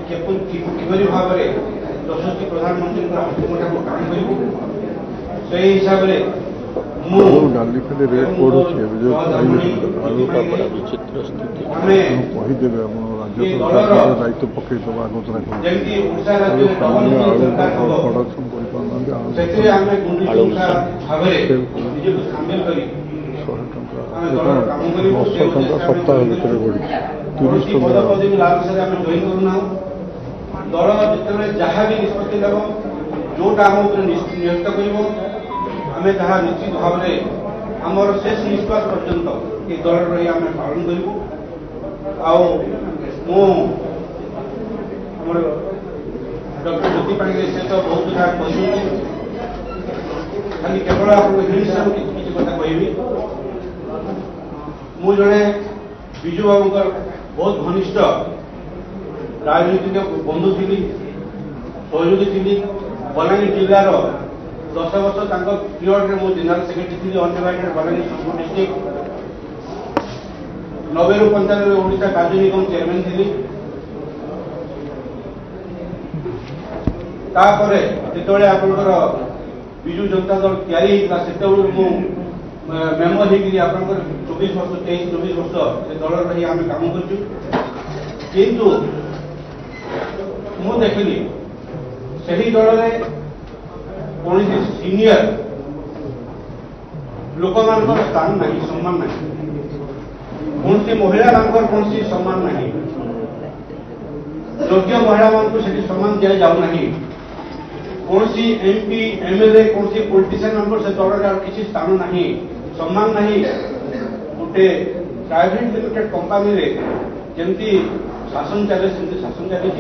किपरि भाव में यशस्वी प्रधानमंत्री हस्तमुठा को काम करूँ से हिसाब से डाली फेले रेट पड़ुଛି ଏବେ जो आलू का बड़ा विचित्र स्थिति कहीदेवे आप राज्य सरकार दायित्व पकईदेवा आलोचना प्रडक्शन सप्ताह भितर बढ़ी 30 टका दल जिते जहाँ भी निष्पत्ति नेब जोटा आम न्यस्त कर आमे जहाँ निश्चित भाव में आमर शेष निश्वास पर्यंत ये दल रही आम पालन करूँ। डॉक्टर ज्योति पाणिग्राही से तो बहुत कथा कही, खाली केवल आपको कथा कहबी मु जड़े विजु बाबू बहुत घनिष्ठ राजनीतिक बंधु थी, सहयोगी थी। बलांगीर जिलार 10 वर्ष पीरियड में जनरल सेक्रेटरी थी अनडिवाइडेड बलांगीर डिस्ट्रिक्ट। 90 ରୁ 95 ओडिशा कार्य निगम चेयरमैन थी। तापरे जिते आपंकर विजु जनता दल तैयारी से मेम्बर होकर आपंकर 24 वर्ष 23-24 वर्ष से दल रही आम काम करूँ। मु देखिली सही दल में कौन सीनियर लोक मान स्थान नहीं, सम्मान नहीं, कौन सी महिला कौन सी सम्मान नहीं, योग्य महिला मान को सम्मान दि जाऊ नहीं, कौन सी एमपी एमएलए कौन सी पॉलिटिशियन मान से दल किसी स्थान नहीं, सम्मान नहीं। गोटे प्राइवेट लिमिटेड कंपनी रे जमती शासन चले शासन चली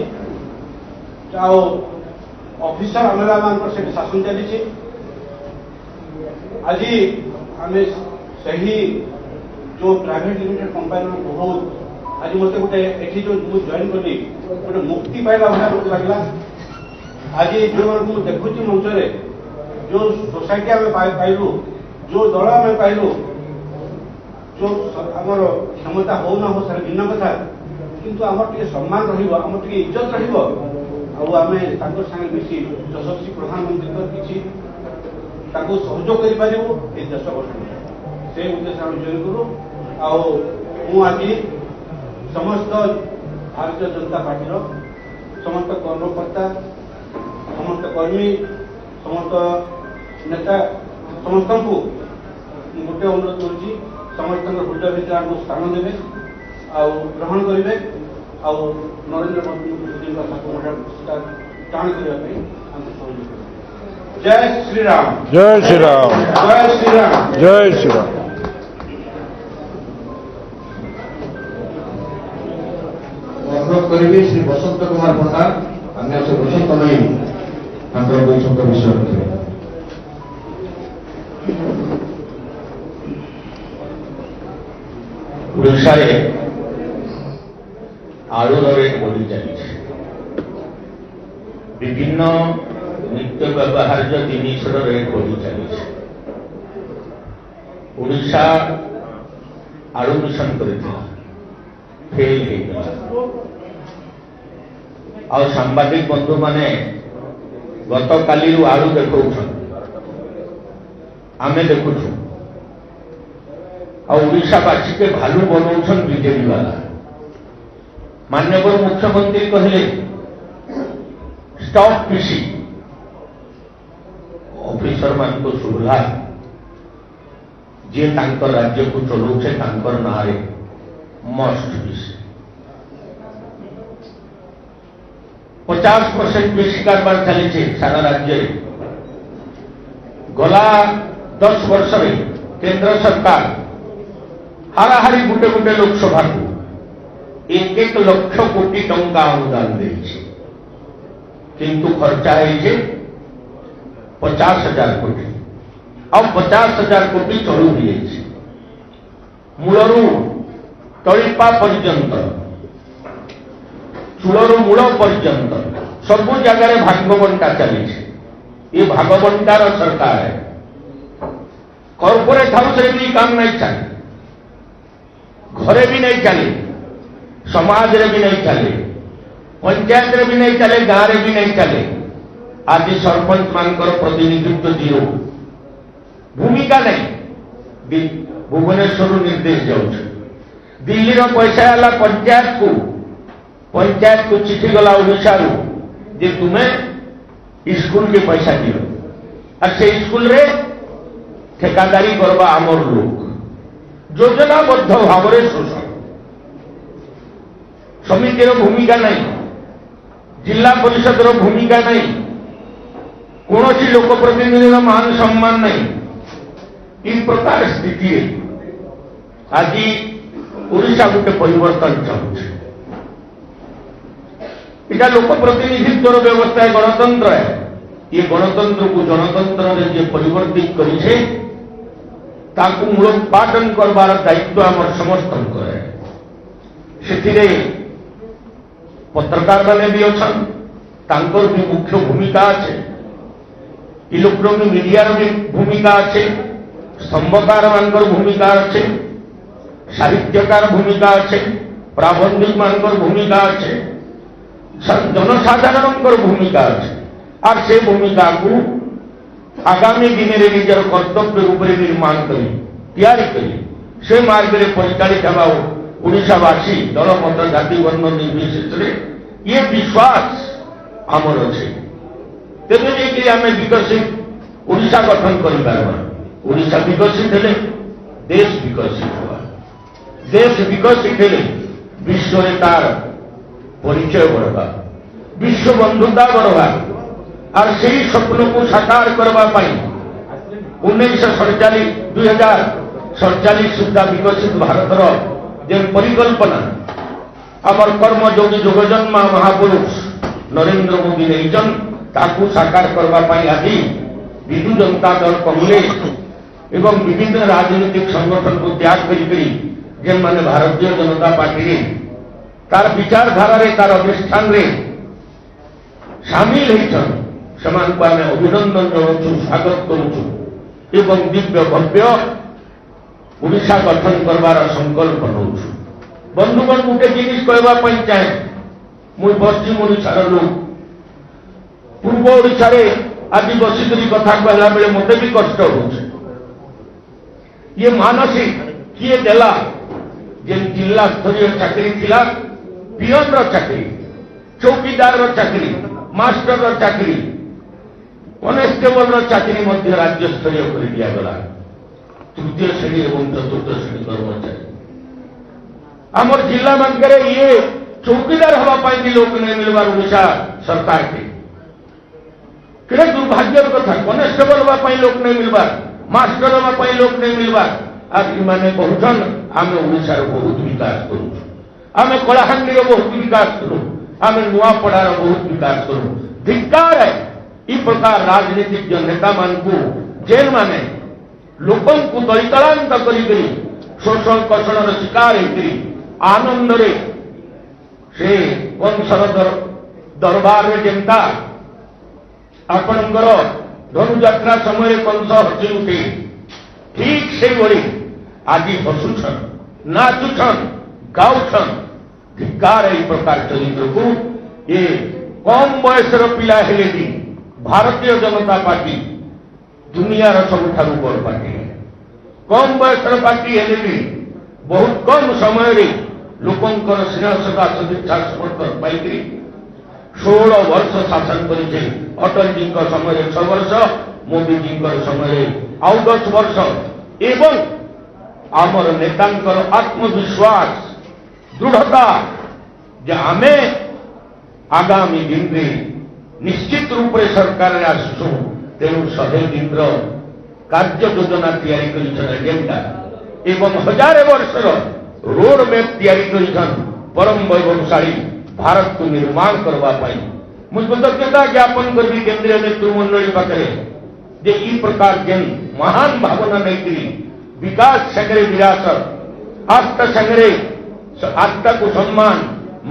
ऑफिसर अमेला मान शासन चली। आज आम सही जो प्राइवेट लिमिटेड कंपनी बहुत आज मत गोटे ये जो जॉइन कली गोटे मुक्ति पाइला भाई मत लगला। आज जो देखुची मंच जो सोसाइटी आम पाइलु, जो दल आम पाइलु, जो आमर क्षमता हो ना हो सर भिन्न कथा, କିନ୍ତୁ ଆମର ଟିକେ ସମ୍ମାନ ରହିବ, ଆମର ଟିକେ ଇଜ୍ଜତ ରହିବ, ଆଉ ଆମେ ତାଙ୍କ ସାଙ୍ଗେ ମିଶି ଯଶସ୍ୱୀ ପ୍ରଧାନମନ୍ତ୍ରୀଙ୍କର କିଛି ତାଙ୍କୁ ସହଯୋଗ କରିପାରିବୁ ଏ ଦେଶ ଗଠନ। ସେ ଉଦ୍ଦେଶ୍ୟ ଆମେ ଜୟ କରୁ। ଆଉ ମୁଁ ଆଜି ସମସ୍ତ ଭାରତୀୟ ଜନତା ପାର୍ଟିର ସମସ୍ତ କର୍ମକର୍ତ୍ତା, ସମସ୍ତ କର୍ମୀ, ସମସ୍ତ ନେତା ସମସ୍ତଙ୍କୁ ଗୋଟେ ଅନୁରୋଧ କରୁଛି, ସମସ୍ତଙ୍କ ହୃଦୟ ଭିତରେ ଆମକୁ ସ୍ଥାନ ଦେବେ ଆଉ ଗ୍ରହଣ କରିବେ ଆଉ ନରେନ୍ଦ୍ର ମୋଦୀଙ୍କ ସାଥେ ଟାଣ କରିବା ପାଇଁ ଆମକୁ ସହଯୋଗ କରିବେ। ଜୟ ଶ୍ରୀରାମ, ଜୟ ଶ୍ରୀରାମ, ଜୟ ଶ୍ରୀରାମ, ଜୟ ଶ୍ରୀରାମ। ଅନୁରୋଧ କରିବି ଶ୍ରୀ ବସନ୍ତ କୁମାର ପଣ୍ଡା ଅନ୍ୟ ସେ ବସନ୍ତ ନେଇ ତାଙ୍କର ଦୁଇ ଶବ୍ଦ ବିଷୟ ରଖିବେ। ଓଡ଼ିଶାରେ ଆଳୁର ରେଟ୍ ବଢ଼ି ଚାଲିଛି। ବିଭିନ୍ନ ନିତ୍ୟ ବ୍ୟବହାର୍ଯ୍ୟ ଜିନିଷର ରେଟ୍ ବଢ଼ି ଚାଲିଛି। ଓଡ଼ିଶା ଆଳୁ ମିଶନ କରିଥିଲା, ଫେଲ୍ ହେଇଗଲା। ଆଉ ସାମ୍ବାଦିକ ବନ୍ଧୁମାନେ ଗତକାଲିରୁ ଆଳୁ ଦେଖାଉଛନ୍ତି, ଆମେ ଦେଖୁଛୁ। ଆଉ ଓଡ଼ିଶାବାସୀকে ଭାଲୁ ବନଉଛନ୍ ବିଜେଡି ବାଲା। ମାନ୍ୟବର ମୁଖ୍ୟମନ୍ତ୍ରୀ କହିଲେ ଷ୍ଟପ୍ ପିସି, ଅଫିସର ମାନଙ୍କୁ ଶୁଭିଲା ଯିଏ ତାଙ୍କ ରାଜ୍ୟକୁ ଚଲାଉଛେ ତାଙ୍କର ନାଁରେ ମଷ୍ଟ ପିସି। 50% ପିସି କାରବାର ଚାଲିଛି ସାରା ରାଜ୍ୟରେ। ଗଲା 10 ବର୍ଷରେ କେନ୍ଦ୍ର ସରକାର ହାରାହାରି ଗୋଟେ ଗୋଟେ ଲୋକସଭାକୁ 1 ଲକ୍ଷ କୋଟି ଟଙ୍କା ଅନୁଦାନ ଦେଇଛି, କିନ୍ତୁ ଖର୍ଚ୍ଚା ହେଇଛି 50,000 କୋଟି। ଆଉ 50,000 କୋଟି ଚଳୁ ହେଇଯାଇଛି। ମୂଳରୁ ତଳିପା ପର୍ଯ୍ୟନ୍ତ, ଚୂଳରୁ ମୂଳ ପର୍ଯ୍ୟନ୍ତ ସବୁ ଜାଗାରେ ଭାଗବଣ୍ଟା ଚାଲିଛି। ये भागवंतार सरकार है। कॉर्पोरेट हाउस रे भी काम नहीं चले, घरे भी नहीं चले, समाज रे भी नहीं चले, पंचायत रे भी नहीं चले, गाँव रे भी नहीं चले। आज सरपंच मानकर प्रतिनिधित्व जीरो, भूमिका नहीं। भुवनेश्वर निर्देश जाऊँ, दिल्ली रो पैसा आला पंचायत को चिठी गला ओडिशा रू जे तुम्हें स्कूल के पैसा दियो, और से स्कूल रे ठेकादारी करवा आमर लोक। योजनाबद्ध भाव में शोषण, समितिर भूमिका नहीं, जिला परिषद भूमिका नहीं, कौन लोक प्रतिनिधि मान सम्मान नहीं। इन प्रकार स्थिति आज ओडिशा गोटे परिवर्तन चाहूँ। इटा लोक प्रतिनिधित्व व्यवस्था है, गणतंत्र है। ये गणतंत्र को जनतंत्र में जो परिवर्तित करिछे ताकू मूलोत्पाटन करबार दायित्व आम समस्त है। से पत्रकार मैंने भी अच्छा भी मुख्य भूमिका अच्छे, इलेक्ट्रॉनिक मीडिया भी भूमिका अच्छे, स्तंभकार मानकर भूमिका अच्छे, साहित्यकार भूमिका अच्छे, प्राबंधिक मानकर भूमिका अच्छे, जनसाधारण भूमिका अच्छे। और से भूमिका को आगामी दिन में निजर कर्तव्य रूप में निर्माण करी से मार्ग में परिचालित ओडिशावासी दल मत जाति वर्ण निर्विशेष ये विश्वास आमर अच्छे। तेज आम विकसित ओडिशा गठन कर ओडिशा विकसित हेले देश विकसित हुआ, देश विकसित हेले विश्व में तार परिचय बढ़वा, विश्व बंधुता बढ़वा। और से स्वप्न को साकार करने 2047 सुधा विकसित भारतर जो परिकल्पना आमर कर्मयोगी जोगजन्मा महापुरुष नरेंद्र मोदी नहीं ताकू साकार करने आज विजु जनता दल कांग्रेस एवं विभिन्न राजनीतिक संगठन को त्याग कर भारतीय जनता पार्टी तार विचारधारा तार अधिष्ठान सामिल होती समान को आम अभिनंदन जनाऊँ, स्वागत करुचु एवं दिव्य भव्य ओडिशा गठन करवार संकल्प नौछु। बंधुगण गोटे जिनिस कहवाई चाहे मुई पश्चिम ओडिशार लोक पूर्व ओडिशा आज बसिक कथा कहला बेले मत भी कष्ट हो ये मानसिक किए देला जे जिला स्तरीय चाकरी थिला पियन चाकरी चौकीदार चाकरी मास्टर चाकरी कनेस्टेबल चाकरी मध्य राज्य स्तरीय कर दिगला तृतीय श्रेणी और चतुर्थ श्रेणी कर्मचारी आमर जिला मानक ये चौकीदार हाँपाई भी लोक नहीं मिलवार ओडिशा सरकार के केड़े दुर्भाग्यर कथा कनेस्टेबल हाँपाई लोक नहीं मिलवार मास्टर हाँपाई लोक नहीं मिलवार आज इमाने कहन आम ओडिशार बहुत विकास करूँ आम कलाहांडीर बहुत विकास करूँ आम नुआपड़ार बहुत विकास करूँ धिक्कार है इ प्रकार राजनीतिज्ञ नेता मानकू जेल माने लोकों को दलितलांत करी शोषण कषण शिकार होकरी आनंद रे से कंसर दरबार में जेंता आपणकर धनुयात्रा समय कंस हसी उठे ठीक से भली आज हसुछन नाचुछन गाउछन धिक्कार यही प्रकार चरित्र को ये कम बयसर पिला हेले भी भारतीय जनता पार्टी दुनियार सबुठारु बड़ पार्टी कम बयसर पार्टी हेले भी बहुत कम समय रे लोकंकर स्नेह सदा सदिच्छा समर्थन पाई 16 वर्ष शासन करेছে अटल जी समय 6 वर्ष मोदी जी समय आउ 10 वर्ष एवं आमर नेतांकर आत्मविश्वास दृढ़ता जे आमे आगामी दिन में निश्चित रूप से सरकार आसु तेणु 100 दिन कार्य योजना तैयारी एजेंडा एवं 1000 वर्षर रोड मैप तैयारी परम वैभवशाली भारत को निर्माण करने मुझे कृतज्ञता ज्ञापन करी केंद्रीय नेतृमंडली पाखे जे ई प्रकार जेन महान भावना नहीं विकास संगे विरासत आस्था संगे आस्था को सम्मान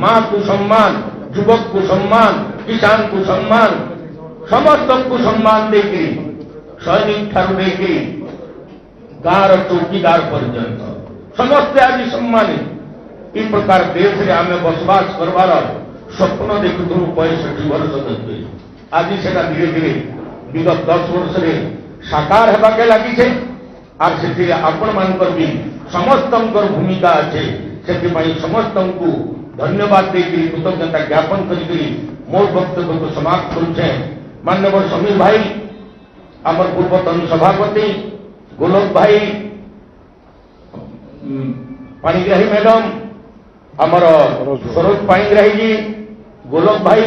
माँ को सम्मान युवक को सम्मान किसान को सम्मान समस्त को सम्मान देकर सैनिक ठार देकर गाँव चौकीदार पर्यंत समस्ते आज सम्मानित इ प्रकार देश में आम बसवास करवार स्वप्न देखु 65 वर्ष धरि आज से धीरे धीरे विगत 10 वर्ष से साकार होगाके लगी और से आपण मानकर भी समस्त भूमिका अच्छे से समस्त को धन्यवाद देकर कृतज्ञता ज्ञापन करी मोर वक्तव्य को समाप्त करुचे माननीय समीर भाई आमर पूर्वतन सभापति गोलक भाई पाणिग्राही मैडम आमर सरोज पाणिग्राही जी गोलक भाई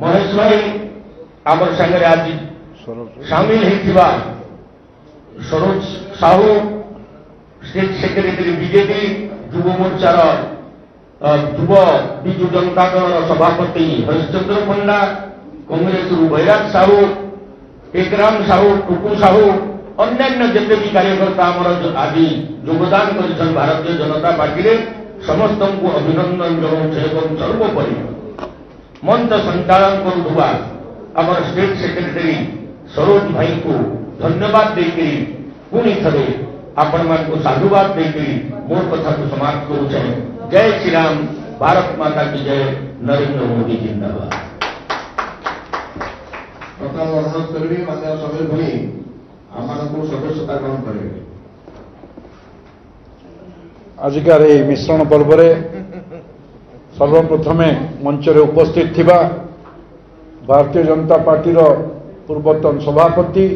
महेश भाई आमर संगे आज सामिल होता सरोज साहू स्टेट सेक्रेटरी बीजेपी युव मोर्चार युव विजु जनता दल सभापति हरिश्चंद्र पंडा कांग्रेस भैराज साहू एकराम साहू टुकु साहू अन्य जिते भी कार्यकर्ता आज योगदान कर भारतीय जनता पार्टी रे समस्त को अभिनंदन जनाऊे और सर्वोपरि मंच संचालन करुवा आमर स्टेट सेक्रेटरी सरोज भाई को धन्यवाद देकर पुणी थे आपण मान को साधुवाद देकर मोर कथा को समाप्त करुचे। जय श्री राम, भारत माता की जय, नरेंद्र मोदी जिंदाबाद। प्रथम अनुरोध करी माननीय समीर भाई आम सदस्यता ग्रहण करेंगे। आजिकार ये मिश्रण पर्व सर्वप्रथमे मंच रे उपस्थित थिबा भारतीय जनता पार्टी पूर्वतन सभापति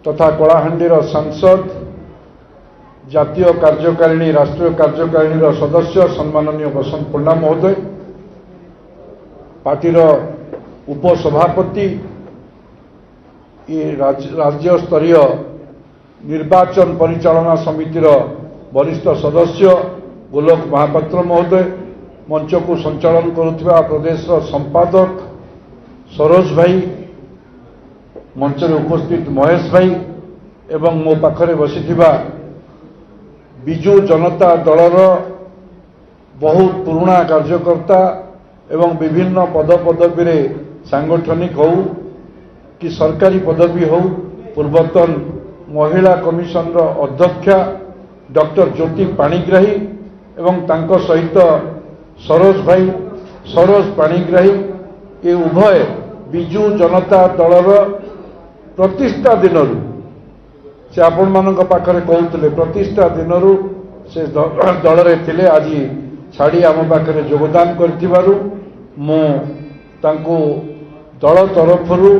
तथा कलाहांडीर सांसद जातीय कार्यकारिणी राष्ट्रीय कार्यकारिणी सदस्य सम्माननीय बसंत पंडा महोदय पार्टीर उपसभापति राज्य स्तरीय निर्वाचन परिचालना समितिर वरिष्ठ सदस्य गोलक महापात्र महोदय मंच को संचालन करुवा प्रदेश संपादक सरोज भाई मंच में उपस्थित महेश भाई एवं मो पाखरे बसिथिबा विजु जनता दलर बहुत पुराना कार्यकर्ता एवं विभिन्न पदपदवी रे सांगठनिक हो कि सरकारी पदवी हो पूर्वतन महिला कमिशन अध्यक्षा डॉक्टर ज्योति पाणिग्राही ଏବଂ ତାଙ୍କ ସହିତ ସରୋଜ ଭାଇ ସରୋଜ ପାଣିଗ୍ରାହୀ ଏ ଉଭୟ ବିଜୁ ଜନତା ଦଳର ପ୍ରତିଷ୍ଠା ଦିନରୁ ସେ ଆପଣମାନଙ୍କ ପାଖରେ କହୁଥିଲେ ପ୍ରତିଷ୍ଠା ଦିନରୁ ସେ ଦଳରେ ଥିଲେ ଆଜି ଛାଡ଼ି ଆମ ପାଖରେ ଯୋଗଦାନ କରିଥିବାରୁ ମୁଁ ତାଙ୍କୁ ଦଳ ତରଫରୁ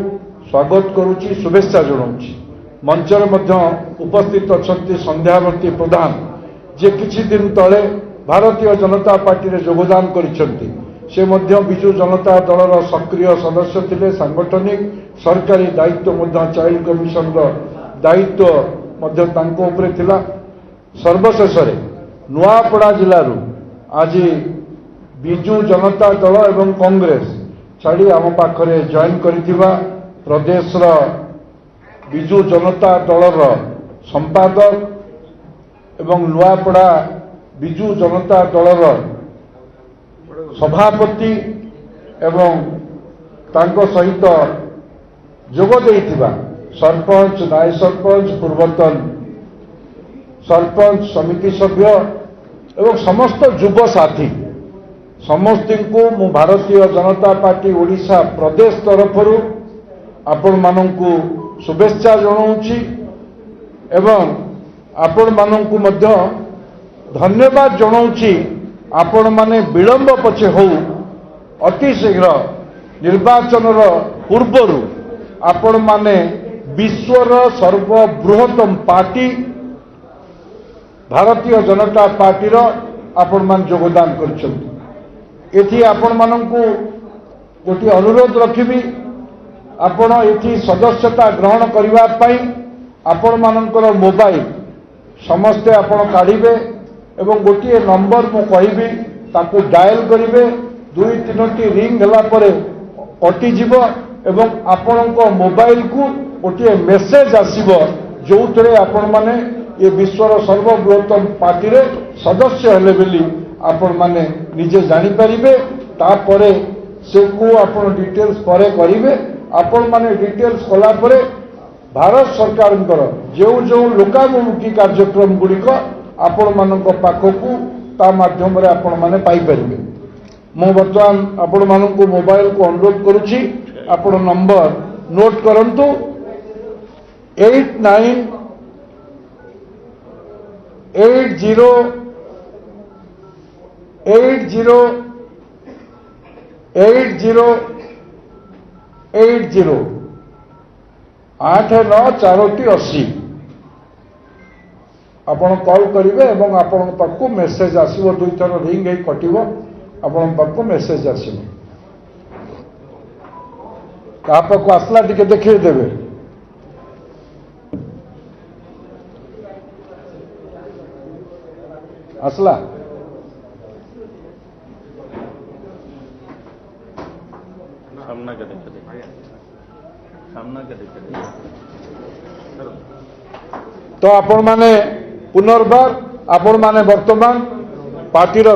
ସ୍ୱାଗତ କରୁଛି ଶୁଭେଚ୍ଛା ଜଣାଉଛି। ମଞ୍ଚରେ ମଧ୍ୟ ଉପସ୍ଥିତ ଅଛନ୍ତି ସନ୍ଧ୍ୟାବତୀ ପ୍ରଧାନ ଯିଏ କିଛି ଦିନ ତଳେ ଭାରତୀୟ ଜନତା ପାର୍ଟିରେ ଯୋଗଦାନ କରିଛନ୍ତି। ସେ ମଧ୍ୟ ବିଜୁ ଜନତା ଦଳର ସକ୍ରିୟ ସଦସ୍ୟ ଥିଲେ। ସାଂଗଠନିକ ସରକାରୀ ଦାୟିତ୍ୱ ମଧ୍ୟ ଚାଇଲ୍ଡ କମିଶନର ଦାୟିତ୍ୱ ମଧ୍ୟ ତାଙ୍କ ଉପରେ ଥିଲା। ସର୍ବଶେଷରେ ନୂଆପଡ଼ା ଜିଲ୍ଲାରୁ ଆଜି ବିଜୁ ଜନତା ଦଳ ଏବଂ କଂଗ୍ରେସ ଛାଡ଼ି ଆମ ପାଖରେ ଜଏନ୍ କରିଥିବା ପ୍ରଦେଶର ବିଜୁ ଜନତା ଦଳର ସମ୍ପାଦକ ଏବଂ ନୂଆପଡ଼ା ବିଜୁ ଜନତା ଦଳର ସଭାପତି ଏବଂ ତାଙ୍କ ସହିତ ଯୋଗ ଦେଇଥିବା ସରପଞ୍ଚ ନାୟକ ସରପଞ୍ଚ ପୂର୍ବତନ ସରପଞ୍ଚ ସମିତି ସଭ୍ୟ ଏବଂ ସମସ୍ତ ଯୁବ ସାଥୀ ସମସ୍ତଙ୍କୁ ମୁଁ ଭାରତୀୟ ଜନତା ପାର୍ଟି ଓଡ଼ିଶା ପ୍ରଦେଶ ତରଫରୁ ଆପଣମାନଙ୍କୁ ଶୁଭେଚ୍ଛା ଜଣାଉଛି ଏବଂ ଆପଣମାନଙ୍କୁ ମଧ୍ୟ ଧନ୍ୟବାଦ ଜଣାଉଛି। ଆପଣମାନେ ବିଳମ୍ବ ପଛେ ହେଉ ଅତି ଶୀଘ୍ର ନିର୍ବାଚନର ପୂର୍ବରୁ ଆପଣମାନେ ବିଶ୍ୱର ସର୍ବବୃହତ୍ତମ ପାର୍ଟି ଭାରତୀୟ ଜନତା ପାର୍ଟିର ଆପଣମାନେ ଯୋଗଦାନ କରିଛନ୍ତି। ଏଠି ଆପଣମାନଙ୍କୁ ଗୋଟିଏ ଅନୁରୋଧ ରଖିବି ଆପଣ ଏଠି ସଦସ୍ୟତା ଗ୍ରହଣ କରିବା ପାଇଁ ଆପଣମାନଙ୍କର ମୋବାଇଲ ସମସ୍ତେ ଆପଣ କାଢ଼ିବେ ଏବଂ ଗୋଟିଏ ନମ୍ବର ମୁଁ କହିବି ତାକୁ ଡାଏଲ କରିବେ। 2-3ଟି ରିଙ୍ଗ ହେଲା ପରେ କଟିଯିବ ଏବଂ ଆପଣଙ୍କ ମୋବାଇଲକୁ ଗୋଟିଏ ମେସେଜ ଆସିବ ଯେଉଁଥିରେ ଆପଣମାନେ ଏ ବିଶ୍ୱର ସର୍ବବୃହତ୍ତମ ପାର୍ଟିରେ ସଦସ୍ୟ ହେଲେ ବୋଲି ଆପଣମାନେ ନିଜେ ଜାଣିପାରିବେ। ତାପରେ ସେକୁ ଆପଣ ଡିଟେଲ୍ସ ପରେ କରିବେ। ଆପଣମାନେ ଡିଟେଲ୍ସ କଲା ପରେ ଭାରତ ସରକାରଙ୍କର ଯେଉଁ ଯେଉଁ ଲୋକାଭିମୁଖୀ କାର୍ଯ୍ୟକ୍ରମ ଗୁଡ଼ିକ ଆପଣମାନଙ୍କ ପାଖକୁ ତା ମାଧ୍ୟମରେ ଆପଣମାନେ ପାଇପାରିବେ। ମୁଁ ବର୍ତ୍ତମାନ ଆପଣମାନଙ୍କୁ ମୋବାଇଲକୁ ଅନୁରୋଧ କରୁଛି ଆପଣ ନମ୍ବର ନୋଟ୍ କରନ୍ତୁ 894080 ଆପଣ କଲ୍ କରିବେ ଏବଂ ଆପଣଙ୍କ ପାଖକୁ ମେସେଜ ଆସିବ। 2 ଥର ରିଙ୍ଗ ହେଇ କଟିବ ଆପଣଙ୍କ ପାଖକୁ ମେସେଜ ଆସିବ। କାହା ପାଖକୁ ଆସିଲା ଟିକେ ଦେଖେଇ ଦେବେ। আসলা সামনাকে দেখে দে সামনাকে দেখে দে তো আপন মানে পুনর্বার আপন মানে বর্তমান পার্টির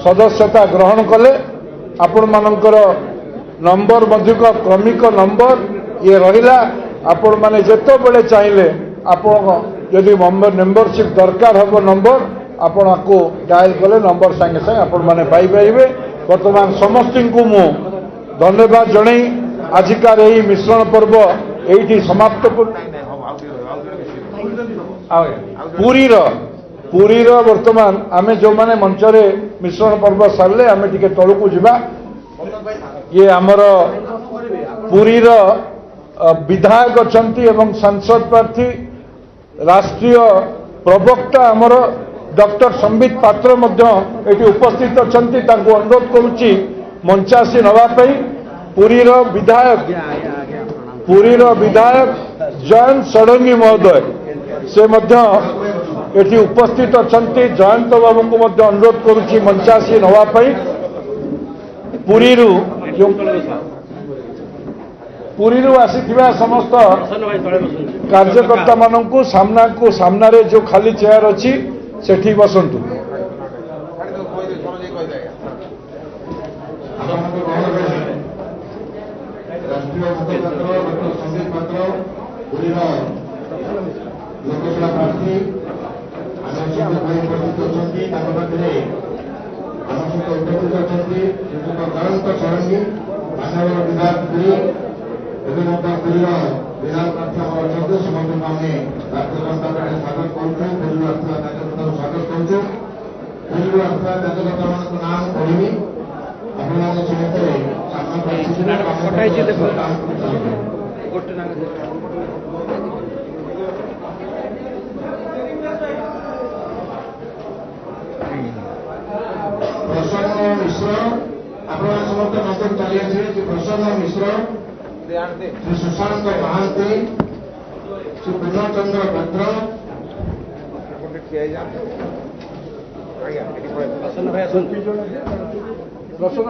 সদস্যতা গ্রহণ কলে আপন মানଙ୍କର নম্বর মধ্যক ক্রমিক নম্বর ইয়ে রহিলা আপন মানে যেতবেলে চাইলে আপন যদি মেম্বরশিপ দরকার হব নম্বর আপনাকে ডায়াল কলে নম্বর সাଙ୍ଗে সাଙ୍ଗে আপন মানে পাইপারে। বর্তমান সমস্তଙ୍କୁ মু ধন্যবাদ জনাই আজিকার এই মিশ্রণ পর্ব এইটি সমাপ্ত পুরীর বর্তমান আমি যে মঞ্চরে মিশ্রণ পর্ব সারলে আমি টিকে তলকু যা ইয়ে আমার পুরীর বিধায়ক অনেক এবং সাংসদ প্রার্থী রাষ্ট্রীয় প্রবক্তা আমার ডক্টর সম্বিত পাত্র মধ্য এটি উপস্থিত অনেক তাকে অনুরোধ করুচি মঞ্চাসী নবাপাই পুরীর বিধায়ক জয়ন্ত ষড়ঙ্গী মহোদয় সে মধ্য এটি উপস্থিত অনেক জয়ন্ত বাবুকে মধ্য অনুরোধ করুচি মঞ্চাসী নবাপাই পুরীরু আসিଥିବା সমস্ত କାର୍ଯ୍ୟକର୍ତ୍ତା ମାନଙ୍କୁ ସାମ୍ନାରେ ଯୋଉ ଖାଲି ଚେୟାର ଅଛି ସେଠି ବସନ୍ତୁ। ରାଷ୍ଟ୍ରୀୟ ମୁଖପାତ୍ର ଡକ୍ଟର ସମ୍ବିତ ପାତ୍ର ପୁରୀର ଲୋକସଭା ପ୍ରାର୍ଥୀ ଆମେ ସଞ୍ଜୟ ଭାଇ ଉପସ୍ଥିତ ଅଛନ୍ତି। ତାଙ୍କ ପାଖରେ ଆମ ସହିତ ଉପସ୍ଥିତ ଅଛନ୍ତି ଶ୍ରୀଯୁକ୍ତ ଜୟନ୍ତ ଷଡ଼ଙ୍ଗୀ, ମାନବ ବିଭାଗ ପୁରୀ, ଏବେ ମଧ୍ୟ ପୁରୀର ବିଧାନ ପ୍ରାର୍ଥୀ ଆମର ଅଛନ୍ତି। ସମସ୍ତଙ୍କୁ ଆମେ ଭାରତୀୟ ଜନତା ପାର୍ଟିରେ ସ୍ୱାଗତ କରୁଛୁ। ପୁରୀରୁ ଆସିଥିବା କାର୍ଯ୍ୟକର୍ତ୍ତାଙ୍କୁ ସ୍ୱାଗତ କରୁଛୁ। ପୁରୀରୁ ଆସିଥିବା କାର୍ଯ୍ୟକର୍ତ୍ତାମାନଙ୍କ ନାଁ ମୁଁ କହିବି, ଆପଣମାନେ ସମସ୍ତେ ସାମ୍ନାକୁ ଆସିଯିବେ। ପ୍ରସନ୍ନ ମିଶ୍ର, ଆପଣମାନେ ସମସ୍ତେ ନଜର ଚାଲି ଆସିବେ। ଶ୍ରୀ ପ୍ରସନ୍ନ ମିଶ୍ର, ଶ୍ରୀ ସୁଶାନ୍ତ ମହାନ୍ତି, ଶ୍ରୀ ପୂର୍ଣ୍ଣଚନ୍ଦ୍ର ପାତ୍ର, ପ୍ରସନ୍ନ ଭାଇ ଆସନ୍ତୁ। ପ୍ରସନ୍ନ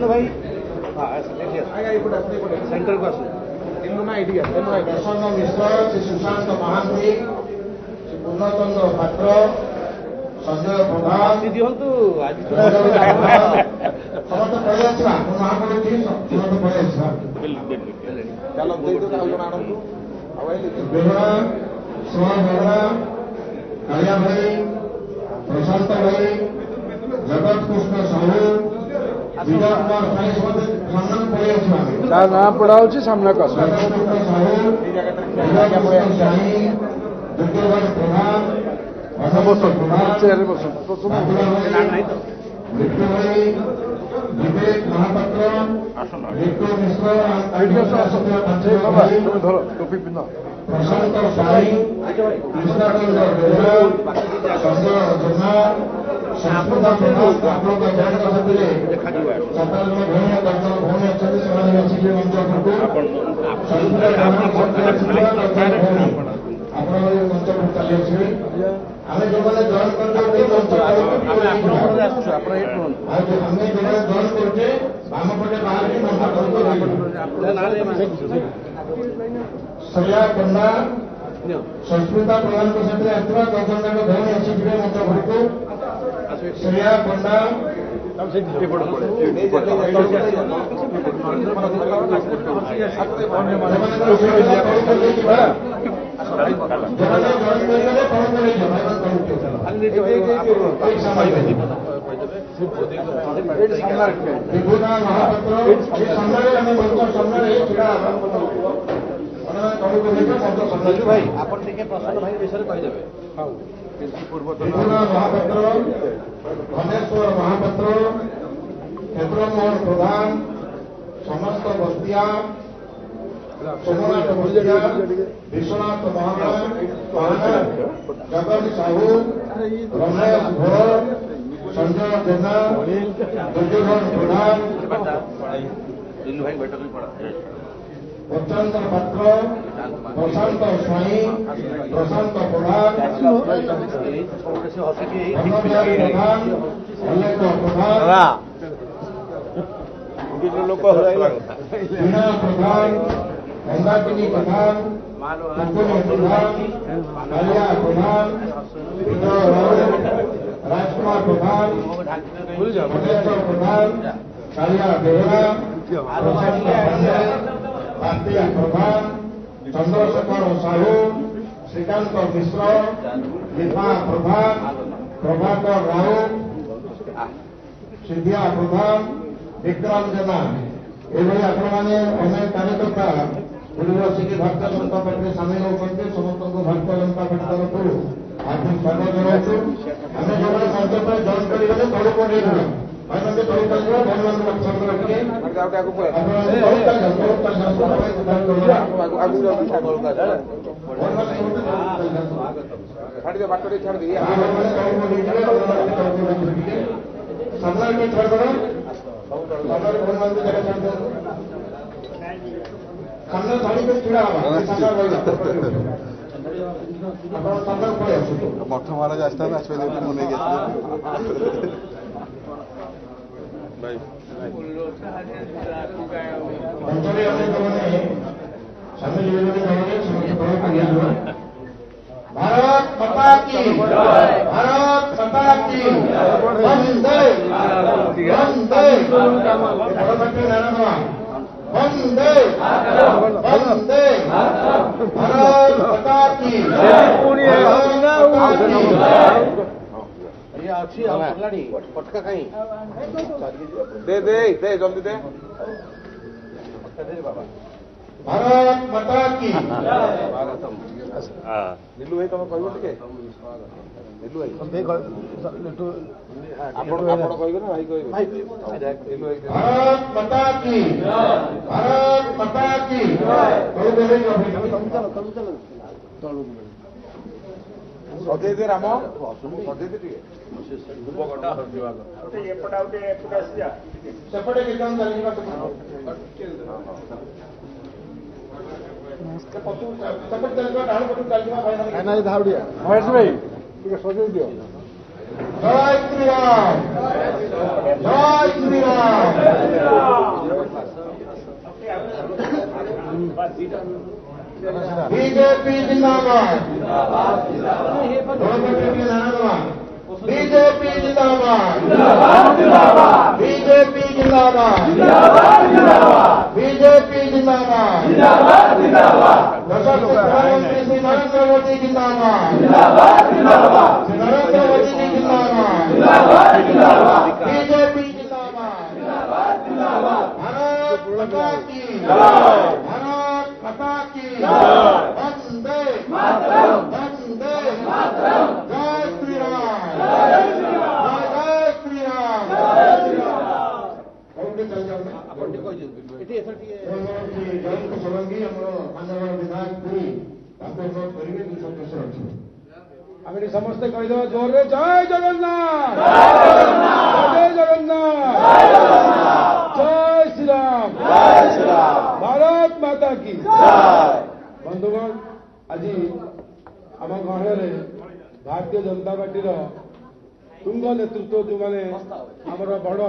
ଭାଇ ସେଣ୍ଟରକୁ ଆସନ୍ତୁ। ପ୍ରସନ୍ନ ମିଶ୍ର, ଶ୍ରୀ ସୁଶାନ୍ତ ମହାନ୍ତି, ଶ୍ରୀ ପୂର୍ଣ୍ଣଚନ୍ଦ୍ର ପାତ୍ର, ସଞ୍ଜୟ ପ୍ରଧାନ ଦିଅନ୍ତୁ ସମସ୍ତେ ପଳେଇ ଆସିବା। ମୋ ନାଁ ପଡୁଛି, ସମସ୍ତେ ପଳେଇ ଆସିବା। ବେହରା, ସୁହା ବେହରା, କାଳିଆ ଭାଇ, ପ୍ରଶାନ୍ତ ଭାଇ, ଜଗତ କୃଷ୍ଣ ସାହୁ, ବିଜୟ କୁମାର ସାହି, ସମସ୍ତେ ସାମ୍ନାକୁ ପଳେଇ ଆସିବା। ତା ନାଁ ପଢା ହଉଛି ସାମ୍ନାକୁ ଆସ। ଜଗତ କୃଷ୍ଣ ସାହୁ, ବିଜୟ କୃଷ୍ଣ ସାହି, ଦୁର୍ଗୋଧନ ପ୍ରଧାନ, ଅସମସ୍ତ ପ୍ରଧାନ, ବିଟୁ ଭାଇ, ବିବେକ ମହାପାତ୍ର, ବିଟୁ ମିଶ୍ର, ଧର ଟୋପି ପିନ୍ଧ। ପ୍ରଶାନ୍ତ ସାହି, କୃଷ୍ଣଚନ୍ଦ୍ର ବେହେରା, ସଞ୍ଜୟ ଜେନା, ସଂସ୍କୃତ ପ୍ରଧାନ, ଆପଣଙ୍କ ଜଣଙ୍କ ସାଥିରେ 7 ଜଣ ଭଉଣୀ 10 ଜଣ ଭଉଣୀ ଅଛନ୍ତି, ସେମାନେ ଆସିଲେ ମଞ୍ଚ ଉପରକୁ। ସଂସ୍କୃତ ଆପଣମାନେ ମଞ୍ଚ ଉପରକୁ ଚାଲି ଆସିବେ। ଆମେ ଯୋଉମାନେ ଜଏନ୍ କରୁଛେ ମଞ୍ଚ ଆମେ ଯୋଉମାନେ ଜଏନ୍ କରୁଛେ ବାମ ପଟେ ବାହାରିକି ମଞ୍ଚ ଉପରକୁ ଶ୍ରେୟା ପଣ୍ଡା, ସଂସ୍କୃତ ପ୍ରଧାନଙ୍କ ସାଥିରେ ଆସିଥିବା 10 ଜଣ ଯାକ ଭଉଣୀ ଆସିଯିବେ ମଞ୍ଚ ଉପରକୁ। ଶ୍ରେୟା ପଣ୍ଡା, ବିଭୁନା ମହାପାତ୍ର, ଏ ସାମ୍ନାରେ ଆମେ ମଞ୍ଚ ସାମ୍ନାରେ ଛିଡ଼ା ଭାଇ ଆପଣ ଟିକେ ପ୍ରସନ୍ନ ଭାଇ ବିଷୟରେ କହିଦେବେ। ବିଭୁନା ମହାପାତ୍ର, ଧନେଶ୍ୱର ମହାପାତ୍ର, କ୍ଷେତ୍ରମୋହନ ପ୍ରଧାନ, ସମସ୍ତ ବସ୍ତିଆ, ସୋମନାଥ ବସ୍ତିଆ, ବିଶ୍ୱନାଥ ମହାନା, ଜଗନ ସାହୁ, ରମେଶ ଘୋର, ସଞ୍ଜୟ ଜେନା, ଦୁର୍ଯୋଧନ ପ୍ରଧାନ, ବଚନ୍ଦ୍ର ପାତ୍ର, ପ୍ରଶାନ୍ତ ସ୍ୱାଇଁ, ପ୍ରଶାନ୍ତ ପ୍ରଧାନ, ଧନବିହାର ପ୍ରଧାନ, ଅଲେଖ ପ୍ରଧାନ, ବୀଣା ପ୍ରଧାନ, ମନ୍ଦାକିନୀ ପ୍ରଧାନ, ଟୁକୁନି ପ୍ରଧାନ, କାଳିଆ ପ୍ରଧାନ, ବିଜୟ ରାଉତ, ରାଜକୁମାର ପ୍ରଧାନ, ମହେନ୍ଦ୍ର ପ୍ରଧାନ, କାଳିଆ ବେହେରା, ପ୍ରଶାନ୍ତ ପାଣ୍ଡେ, ପାର୍ଥୀ ପ୍ରଧାନ, ଚନ୍ଦ୍ରଶେଖର ସାହୁ, ଶ୍ରୀକାନ୍ତ ମିଶ୍ର, ଦୀପା ପ୍ରଧାନ, ପ୍ରଭାକର ରାଉତ, ସିଦ୍ଧିଆ ପ୍ରଧାନ, ବିକ୍ରମ ଜେନା, ଏଭଳି ଆପଣମାନେ ଅନେକ କାର୍ଯ୍ୟକର୍ତ୍ତା ପୁରୀରୁ ଆସିକି ଭାରତୀୟ ଜନତା ପାର୍ଟିରେ ସାମିଲ ହେଉଛନ୍ତି। ସମସ୍ତଙ୍କୁ ଭାରତୀୟ ଜନତା ପାର୍ଟି ତରଫରୁ ହାର୍ଦ୍ଦିକ ସ୍ୱାଗତ ଜଣାଉଛୁ। ଆମେ ଯେଉଁମାନେ ମଞ୍ଚ ପାଇଁ ଜଏନ୍ କରିଗଲେ ତଳକୁ ନେଇଯିବା, ଭାଇମାନେ ତଳକୁ ଚାଲିଯିବା, ଭଗବାନଙ୍କୁ ଲକ୍ଷ୍ୟ ରଖିବେ। ଆପଣମାନେ ତଳକୁ ସାମ୍ନାରେ ଟିକେ ଛାଡ଼ିଦେବା। ସାମ୍ନାରେ ଭଗବାନଙ୍କୁ ଜାଗା ଛାଡ଼ିଦେବା। ସାମ୍ନା ଛାଡ଼ିକି ଛିଡ଼ା ହେବା, ସାମ୍ନା ରହିବା। ଆପଣ ସାମ୍ନାକୁ ପଳେଇ ଆସନ୍ତୁ। ମଠ ମହାରାଜ ଆସିଥାନ୍ତେ, ଆସିପାରିଲେ ମୁଁ ନେଇକି ଆସିଲି। ମଞ୍ଚରେ ଆମେ ଯେଉଁମାନେ ସାମିଲ ହେବେ ଦଳରେ ସମସ୍ତେ ତଳକୁ ନିଆଯିବ। ଭାରତ ମାତା କି, ଭାରତ ମାତା କି, ବନ୍ଦେ ବନ୍ଦେ। ବଡ଼ ପାଟିରେ ନାରା ଦେବା। वंदे वंदे भारत माता की भारत माता की नीलू भाई तुम कह टे नीलू भाई ଆପଣ କହିବେ ନା ଭାଇ କହିବେ भारत माता की भारत माता की ସଜେଇ ଦେ ରାମ ସଜେଇ ଦେ ଟିକେ ସେପଟେ କିର୍ତ୍ତନ ଚାଲିବା ସେପଟେ ଚାଲିବା ଡାହାଣ ପଟକୁ ଚାଲିବା ଭାଇ ନାଇଁ ଧାଉଡ଼ିଆ ମହେଶ ଭାଇ ଟିକେ ସଜେଇ ଦିଅ जय श्री राम जय श्री राम बीजेपी जिंदाबाद बीजेपी जिंदाबाद बीजेपी जिंदाबाद बीजेपी जिंदाबाद प्रधानमंत्री श्री नरेंद्र मोदी जिंदाबाद श्री नरेंद्र मोदी जी जिंदाबाद बीजेपी जिंदाबाद भारत माता की भारत माता की वंदे वंदे जय श्री राम जय श्री राम जयंत सोलंकी विधायक पुरी करेंगे ଆମେ ସମସ୍ତେ କହିଦେବା ଜୋରରେ ଜୟ ଜଗନ୍ନାଥ ଜୟ ଜଗନ୍ନାଥ ଜୟ ଶ୍ରୀରାମ ଭାରତ ମାତା କି ବନ୍ଧୁଗଣ ଆଜି ଆମ ଗହଣରେ ଭାରତୀୟ ଜନତା ପାର୍ଟିର ତୁଙ୍ଗ ନେତୃତ୍ୱ ଯେଉଁମାନେ ଆମର ବଡ଼